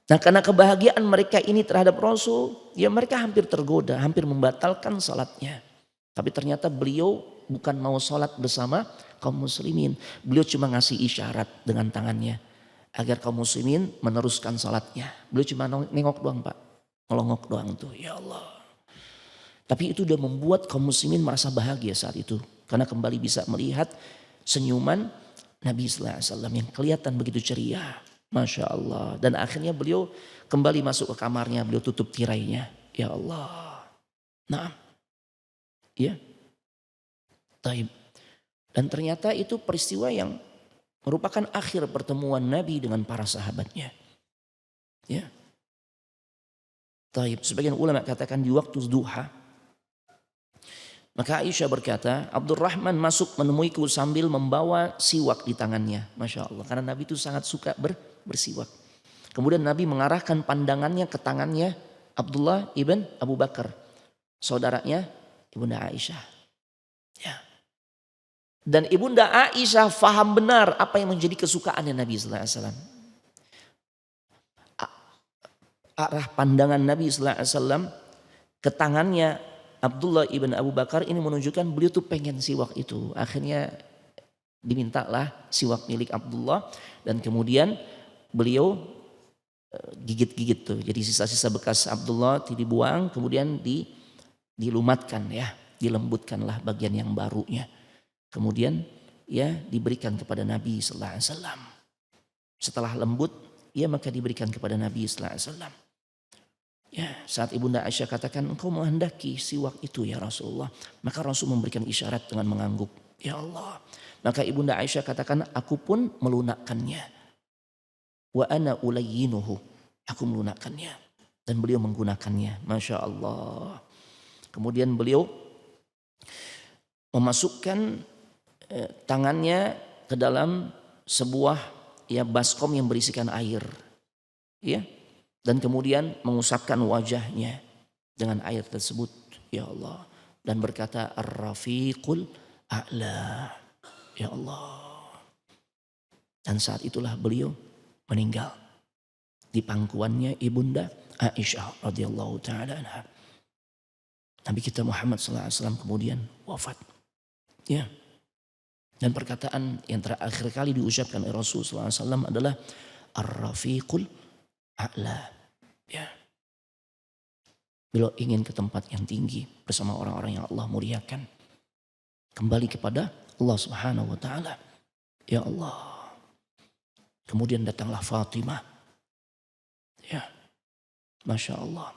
Nah karena kebahagiaan mereka ini terhadap Rasul, ya mereka hampir tergoda, hampir membatalkan salatnya. Tapi ternyata beliau bukan mau salat bersama kaum muslimin. Beliau cuma ngasih isyarat dengan tangannya. Agar kaum muslimin meneruskan salatnya. Beliau cuma nengok doang, Pak. Ngelongok doang tuh, ya Allah. Tapi itu udah membuat kaum muslimin merasa bahagia saat itu. Karena kembali bisa melihat senyuman Nabi sallallahu alaihi wasallam yang kelihatan begitu ceria. Masya Allah. Dan akhirnya beliau kembali masuk ke kamarnya. Beliau tutup tirainya. Ya Allah. Nah. Ya. Taib. Dan ternyata itu peristiwa yang merupakan akhir pertemuan Nabi dengan para sahabatnya. Ya. Taib. Sebagian ulama katakan di waktu duha. Maka Aisyah berkata, Abdurrahman masuk menemuiku sambil membawa siwak di tangannya. Masya Allah. Karena Nabi itu sangat suka bersiwak. Kemudian Nabi mengarahkan pandangannya ke tangannya Abdullah ibn Abu Bakar. Saudaranya Ibunda Aisyah. Ya. Dan Ibunda Aisyah faham benar apa yang menjadi kesukaannya Nabi sallallahu alaihi wasallam. Arah pandangan Nabi sallallahu alaihi wasallam ke tangannya Abdullah ibn Abu Bakar ini menunjukkan beliau tuh pengen siwak itu. Akhirnya Dimintalah siwak milik Abdullah dan kemudian beliau gigit-gigit tuh. Jadi sisa-sisa bekas Abdullah dibuang, kemudian dilumatkan ya, dilembutkanlah bagian yang barunya. Kemudian ya diberikan kepada Nabi sallallahu alaihi wasallam. Setelah lembut, ya maka diberikan kepada Nabi sallallahu alaihi wasallam. Ya, saat Ibunda Aisyah katakan, engkau menghendaki siwak itu ya Rasulullah, maka Rasul memberikan isyarat dengan mengangguk. Ya Allah. Maka Ibunda Aisyah katakan, aku pun melunakkannya. Wa ana ulayyinuhu. Aku melunakkannya. Dan beliau menggunakannya. Masya Allah. Kemudian beliau memasukkan tangannya ke dalam sebuah ya baskom yang berisikan air. Ya. Dan kemudian mengusapkan wajahnya dengan air tersebut. Ya Allah. Dan berkata, Ar-Rafiqul A'la. Ya Allah. Dan saat itulah beliau meninggal di pangkuannya Ibunda Aisyah radhiyallahu taala anha. Nabi kita Muhammad sallallahu alaihi wasallam kemudian wafat. Ya. Dan perkataan yang terakhir kali diucapkan oleh Rasul sallallahu alaihi wasallam adalah Ar-Rafiqul A'la. Ya. Beliau ingin ke tempat yang tinggi bersama orang-orang yang Allah muliakan. Kembali kepada Allah Subhanahu wa taala. Ya Allah. Kemudian datanglah Fatimah. Ya. Masya Allah.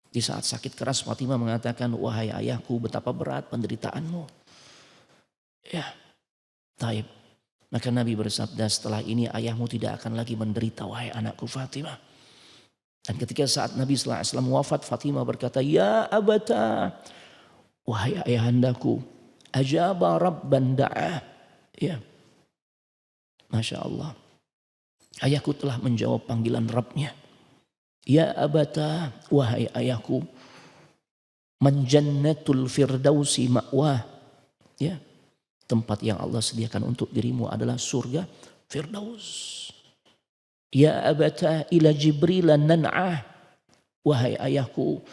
Di saat sakit keras Fatimah mengatakan, wahai ayahku betapa berat penderitaanmu. Ya. Taib. Maka Nabi bersabda, setelah ini ayahmu tidak akan lagi menderita wahai anakku Fatimah. Dan ketika saat Nabi sallallahu alaihi wasallam wafat, Fatimah berkata, ya abata, wahai ayahandaku, ajaba rabban da'ah. Ya. Masya Allah. Ayahku telah menjawab panggilan Rabbnya. Ya abata, wahai ayahku, manjannatul firdausi ma'wah. Ya. Tempat yang Allah sediakan untuk dirimu adalah surga Firdaus. Ya abata ila Jibril nan'ah. Wahai ayahku,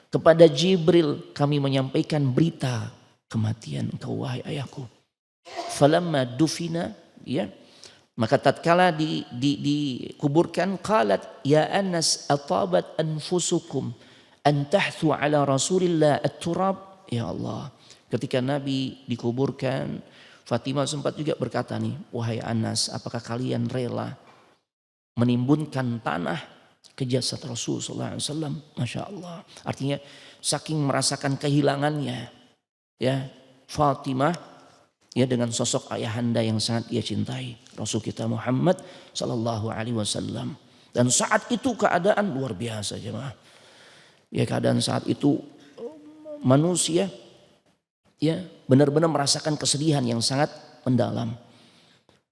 kepada Jibril kami menyampaikan berita kematian engkau wahai ayahku. Falamma dufina, ya, maka tatkala dikuburkan, qalat ya Anas atabat anfusukum an tahthu ala Rasulillah at-turab. Ya Allah, ketika Nabi dikuburkan, Fatimah sempat juga berkata nih, wahai Anas, apakah kalian rela menimbunkan tanah ke jasad Rasul sallallahu alaihi wasallam? Masya Allah. Artinya saking merasakan kehilangannya, ya, Fatimah, ya, dengan sosok ayahanda yang sangat ia cintai, Rasul kita Muhammad sallallahu alaihi wasallam. Dan saat itu keadaan luar biasa jemaah. Ya, keadaan saat itu manusia ya benar-benar merasakan kesedihan yang sangat mendalam.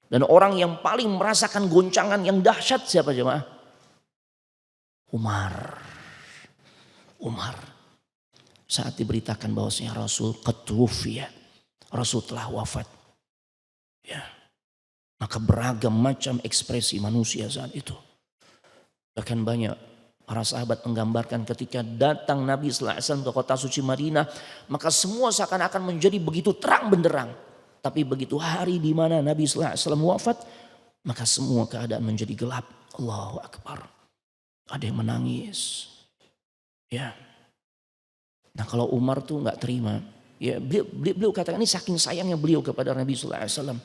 Dan orang yang paling merasakan goncangan yang dahsyat siapa jemaah? Umar. Saat diberitakan bahwasanya Rasul qad tuwfiya, Rasul telah wafat. Ya. Maka beragam macam ekspresi manusia saat itu. Bahkan banyak para sahabat menggambarkan ketika datang Nabi sallallahu alaihi wasallam ke kota suci Madinah, maka semua seakan-akan menjadi begitu terang benderang. Tapi begitu hari di mana Nabi sallallahu alaihi wasallam wafat, maka semua keadaan menjadi gelap. Allahu Akbar. Ada yang menangis. Ya. Nah, kalau Umar tuh nggak terima. Ya, beliau katakan ini saking sayangnya beliau kepada Nabi sallallahu alaihi wasallam.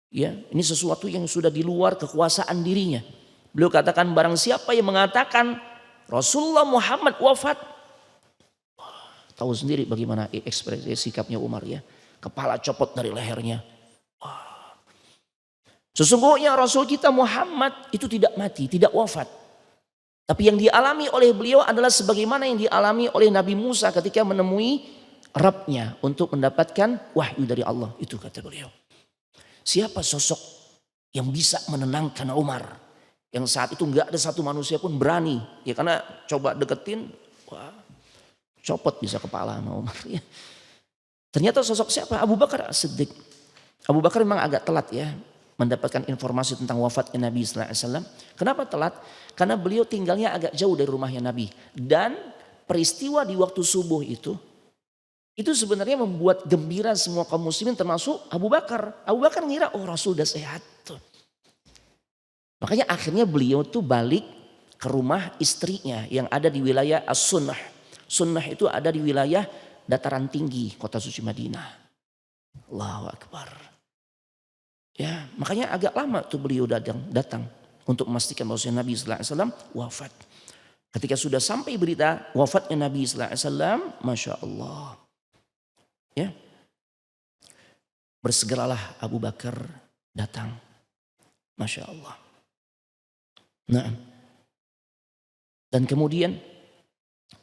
Ya, ini sesuatu yang sudah di luar kekuasaan dirinya. Beliau katakan barang siapa yang mengatakan Rasulullah Muhammad wafat. Tahu sendiri bagaimana ekspresi sikapnya Umar ya. Kepala copot dari lehernya. Sesungguhnya Rasul kita Muhammad itu tidak mati, tidak wafat. Tapi yang dialami oleh beliau adalah sebagaimana yang dialami oleh Nabi Musa ketika menemui Rabbnya untuk mendapatkan wahyu dari Allah. Itu kata beliau. Siapa sosok yang bisa menenangkan Umar? Yang saat itu enggak ada satu manusia pun berani. Ya karena coba deketin, wah, copot bisa kepala sama Umar. Ya. Ternyata sosok siapa? Abu Bakar As-Siddiq. Abu Bakar memang agak telat ya mendapatkan informasi tentang wafatnya Nabi sallallahu alaihi wasallam. Kenapa telat? Karena beliau tinggalnya agak jauh dari rumahnya Nabi. Dan peristiwa di waktu subuh itu Itu sebenarnya membuat gembira semua kaum muslimin termasuk Abu Bakar. Abu Bakar ngira Rasul udah sehat tuh. Makanya akhirnya beliau tuh balik ke rumah istrinya yang ada di wilayah As-Sunnah. Sunnah itu ada di wilayah dataran tinggi kota suci Madinah. Allahu Akbar. Ya, makanya agak lama tuh beliau datang untuk memastikan bahwa Nabi sallallahu alaihi wasallam wafat. Ketika sudah sampai berita wafatnya Nabi sallallahu alaihi wasallam, Masya Allah. Ya. Bersegeralah Abu Bakar datang. Masya Allah. Nah. Dan kemudian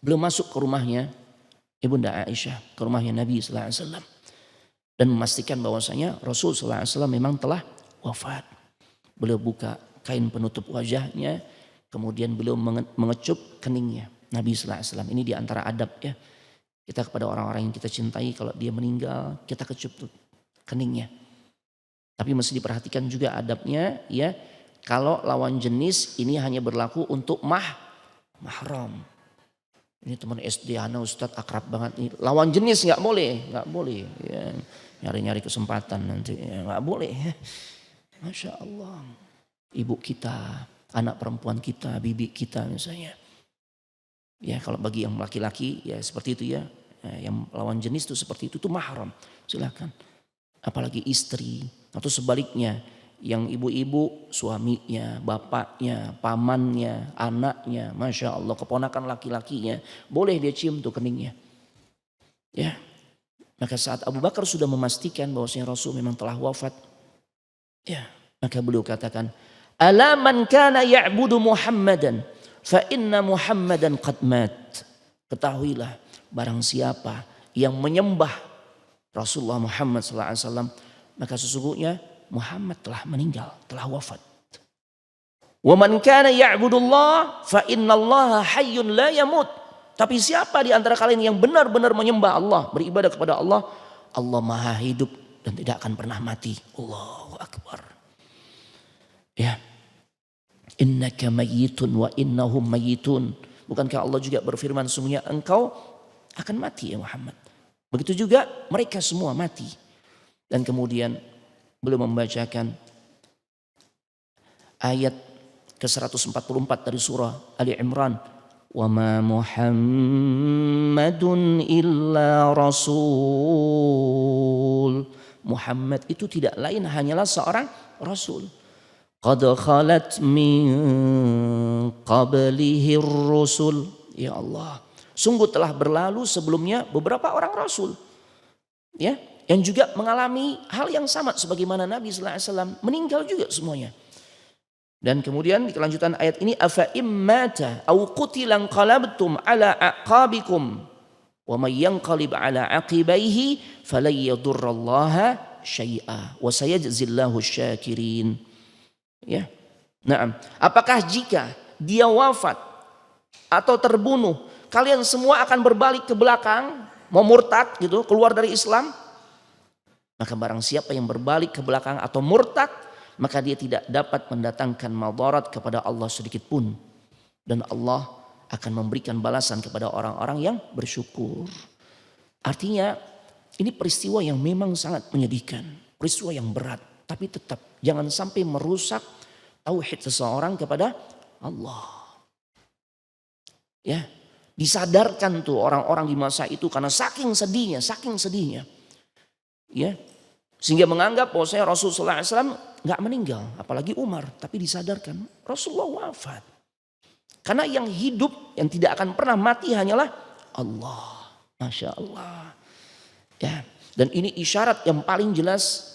belum masuk ke rumahnya Ibunda Aisyah, ke rumahnya Nabi sallallahu alaihi wasallam dan memastikan bahwasanya Rasul sallallahu alaihi wasallam memang telah wafat. Beliau buka kain penutup wajahnya, kemudian beliau mengecup keningnya Nabi sallallahu alaihi wasallam. Ini di antara adab ya. Kita kepada orang-orang yang kita cintai kalau dia meninggal, kita kecup keningnya. Tapi mesti diperhatikan juga adabnya ya. Kalau lawan jenis ini hanya berlaku untuk mahram. Ini teman SD Ana Ustadz akrab banget nih. Lawan jenis nggak boleh. Ya, nyari-nyari kesempatan nanti ya, nggak boleh. Masya Allah. Ibu kita, anak perempuan kita, bibi kita misalnya. Ya kalau bagi yang laki-laki ya seperti itu ya. Yang lawan jenis itu seperti itu tuh mahram. Silakan. Apalagi istri atau sebaliknya. Yang ibu-ibu, suaminya, bapaknya, pamannya, anaknya, Masya Allah, keponakan laki-lakinya, boleh dia cium tuh keningnya. Ya, maka saat Abu Bakar sudah memastikan bahwasanya Rasul memang telah wafat, ya, maka beliau katakan, "Ala man kana ya'budu Muhammadan, fa inna Muhammadan qad mat." Ketahuilah, barang siapa yang menyembah Rasulullah Muhammad SAW, maka sesungguhnya Muhammad telah meninggal, telah wafat. Wa man kana ya'budullah fa innallaha hayyun la yamut. Tapi siapa di antara kalian yang benar-benar menyembah Allah, beribadah kepada Allah, Allah Maha hidup dan tidak akan pernah mati. Allahu Akbar. Ya. Innaka mayyitun wa innahum mayyitun. Bukankah Allah juga berfirman sungguhnya engkau akan mati ya Muhammad. Begitu juga mereka semua mati. Dan kemudian beliau membacakan ayat ke-144 dari surah Ali Imran. Wa ma Muhammadun illa rasul. Muhammad itu tidak lain hanyalah seorang rasul. Qad khalat min qablihi rusul. Ya Allah, sungguh telah berlalu sebelumnya beberapa orang rasul. Ya, yang juga mengalami hal yang sama sebagaimana Nabi sallallahu alaihi wasallam meninggal juga semuanya. Dan kemudian di kelanjutan ayat ini afa immata aw qutilan qalabtum ala aqabikum wa may yanqalib ala aqibaihi falan yadurrallaha syai'a wa sayajzillahu syakirin. Ya. Naam. Apakah jika dia wafat atau terbunuh, kalian semua akan berbalik ke belakang, mau murtad gitu, keluar dari Islam? Maka barang siapa yang berbalik ke belakang atau murtad, maka dia tidak dapat mendatangkan madarat kepada Allah sedikit pun. Dan Allah akan memberikan balasan kepada orang-orang yang bersyukur. Artinya ini peristiwa yang memang sangat menyedihkan. Peristiwa yang berat. Tapi tetap jangan sampai merusak tauhid seseorang kepada Allah. Ya, disadarkan tuh orang-orang di masa itu karena saking sedihnya. Ya, sehingga menganggap bahwa Rasulullah SAW nggak meninggal, apalagi Umar, tapi disadarkan Rasulullah wafat. Karena yang hidup, yang tidak akan pernah mati hanyalah Allah. Masya Allah. Ya, dan ini isyarat yang paling jelas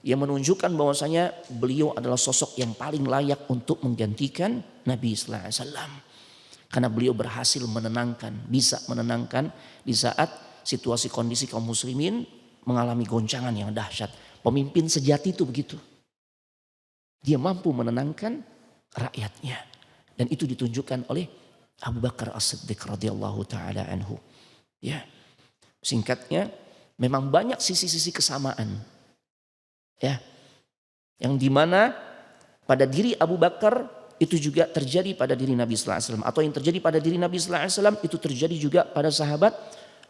yang menunjukkan bahwasanya beliau adalah sosok yang paling layak untuk menggantikan Nabi Sallallahu Alaihi Wasallam. Karena beliau berhasil bisa menenangkan di saat situasi kondisi kaum muslimin mengalami goncangan yang dahsyat. Pemimpin sejati itu begitu. Dia mampu menenangkan rakyatnya. Dan itu ditunjukkan oleh Abu Bakar As-Siddiq radhiyallahu taala anhu. Ya. Singkatnya, memang banyak sisi-sisi kesamaan. Ya. Yang dimana pada diri Abu Bakar itu juga terjadi pada diri Nabi sallallahu alaihi wasallam, atau yang terjadi pada diri Nabi sallallahu alaihi wasallam itu terjadi juga pada sahabat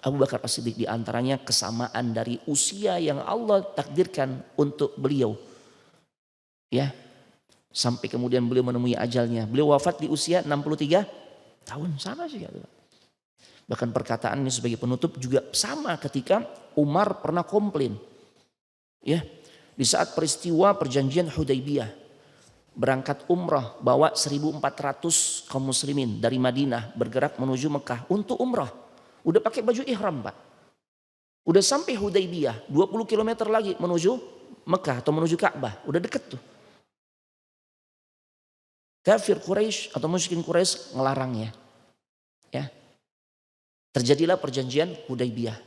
Abu Bakar As-Siddiq di antaranya kesamaan dari usia yang Allah takdirkan untuk beliau. Ya. Sampai kemudian beliau menemui ajalnya. Beliau wafat di usia 63 tahun, sama sih. Bahkan perkataan ini sebagai penutup juga sama ketika Umar pernah komplain. Ya, di saat peristiwa perjanjian Hudaybiyah, berangkat umrah bawa 1.400 kaum muslimin dari Madinah bergerak menuju Mekah untuk umrah. Udah pakai baju ihram, Pak. Udah sampai Hudaybiyah, 20 km lagi menuju Mekah atau menuju Ka'bah, udah deket tuh. Kafir Quraisy atau musyrikin Quraisy ngelarangnya. Ya. Terjadilah perjanjian Hudaybiyah.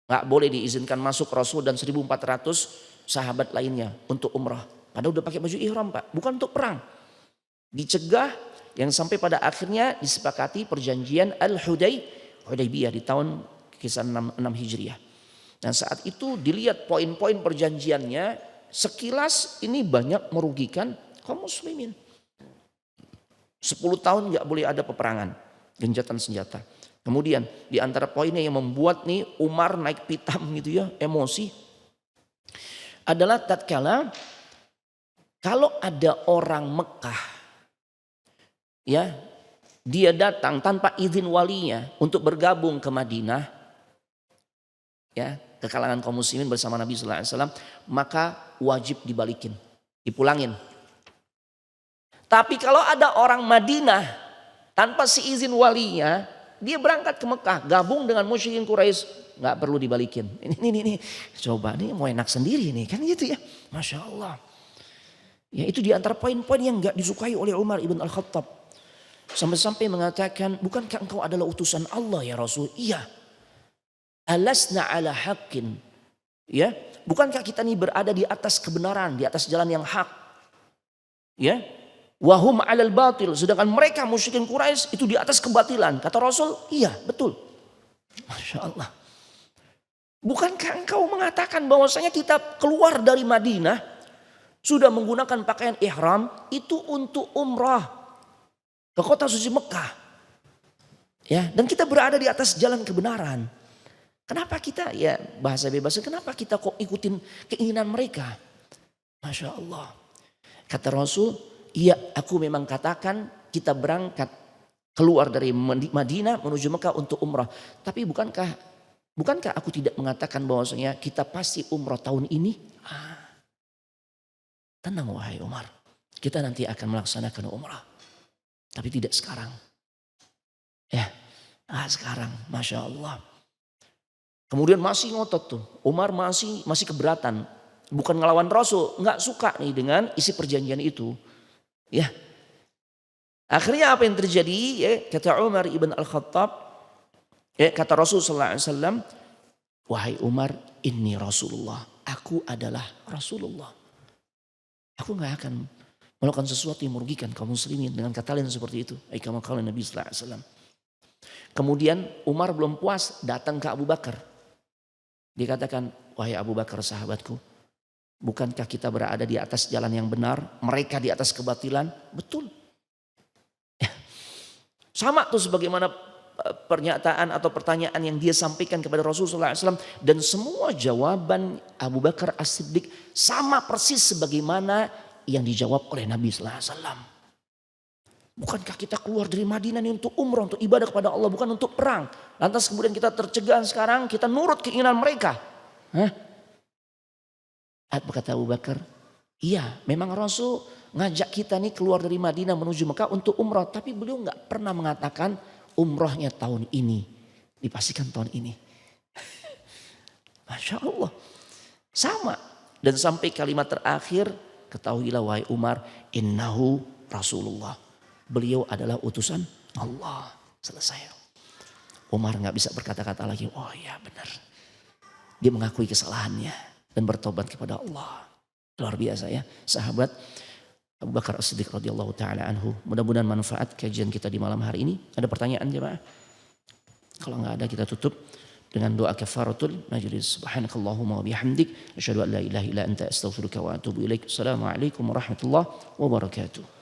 Nggak boleh diizinkan masuk Rasul dan 1.400 sahabat lainnya untuk umrah. Padahal udah pakai baju ihram, Pak, bukan untuk perang. Dicegah, yang sampai pada akhirnya disepakati perjanjian Al-Hudaybiyah di tahun kisah 6 Hijriah. Dan saat itu dilihat poin-poin perjanjiannya, sekilas ini banyak merugikan kaum muslimin. 10 tahun nggak boleh ada peperangan, gencatan senjata. Kemudian di antara poinnya yang membuat nih Umar naik pitam gitu ya, emosi, adalah tatkala kalau ada orang Mekah ya, dia datang tanpa izin walinya untuk bergabung ke Madinah, ya, ke kalangan kaum muslimin bersama Nabi Sallallahu Alaihi Wasallam, maka wajib dibalikin, dipulangin. Tapi kalau ada orang Madinah tanpa seizin walinya, dia berangkat ke Mekah, gabung dengan musyrikin Quraisy, nggak perlu dibalikin. Ini, coba nih mau enak sendiri nih, kan gitu ya, masya Allah. Ya itu di antara poin-poin yang nggak disukai oleh Umar ibn Al-Khattab. Sampai-sampai mengatakan, bukankah engkau adalah utusan Allah ya Rasul? Iya. Alasna ala haqqin. Ya, bukankah kita ini berada di atas kebenaran, di atas jalan yang hak? Ya. Wahum alal batil, sedangkan mereka musyrikin Quraisy itu di atas kebatilan. Kata Rasul, iya, betul. Masya Allah. Bukankah engkau mengatakan bahwasanya kita keluar dari Madinah sudah menggunakan pakaian ihram itu untuk umrah ke kota suci Mekah, ya, dan kita berada di atas jalan kebenaran. Kenapa kita, ya bahasa bebasnya, kenapa kita kok ikutin keinginan mereka? Masya Allah. Kata Rasul, iya aku memang katakan kita berangkat keluar dari Madinah menuju Mekah untuk umrah. Tapi bukankah aku tidak mengatakan bahwasanya kita pasti umrah tahun ini? Tenang wahai Umar, kita nanti akan melaksanakan umrah. Tapi tidak sekarang. Ya, sekarang, masya Allah. Kemudian masih ngotot tuh, Umar masih keberatan, bukan ngelawan Rasul, nggak suka nih dengan isi perjanjian itu. Ya, akhirnya apa yang terjadi? Ya, kata Umar ibn Al-Khattab, ya, kata Rasul Sallallahu Alaihi Wasallam, wahai Umar, inni Rasulullah, aku adalah Rasulullah. Aku nggak akan melakukan sesuatu yang merugikan kaum muslimin dengan kata lain seperti itu. Kama qala Nabi sallallahu alaihi wasallam. Kemudian Umar belum puas, datang ke Abu Bakar. Dia katakan, wahai Abu Bakar sahabatku, bukankah kita berada di atas jalan yang benar, mereka di atas kebatilan? Betul. Sama tuh sebagaimana pernyataan atau pertanyaan yang dia sampaikan kepada Rasulullah SAW. Dan semua jawaban Abu Bakar As-Siddiq sama persis sebagaimana yang dijawab oleh Nabi SAW. Bukankah kita keluar dari Madinah ini untuk umrah, untuk ibadah kepada Allah, bukan untuk perang. Lantas kemudian kita tercegah sekarang, kita nurut keinginan mereka. Apa kata Abu Bakar? Iya, memang Rasul ngajak kita nih keluar dari Madinah menuju Mekah untuk umrah. Tapi beliau nggak pernah mengatakan umrahnya tahun ini. Dipastikan tahun ini. Masya Allah. Sama. Dan sampai kalimat terakhir, ketahuilah wahai Umar, innahu Rasulullah. Beliau adalah utusan Allah. Selesai. Umar nggak bisa berkata-kata lagi. Oh ya benar. Dia mengakui kesalahannya dan bertobat kepada Allah. Luar biasa ya, sahabat Abu Bakar As-Siddiq radhiyallahu taala anhu. Mudah-mudahan manfaat kajian kita di malam hari ini. Ada pertanyaan jemaah? Kalau nggak ada kita tutup dengan doa kafaratul majlis. Subhanakallahumma wa bihamdik asyhadu an la ilaha illa anta astaghfiruka wa atubu ilaik. Assalamualaikum warahmatullahi wabarakatuh.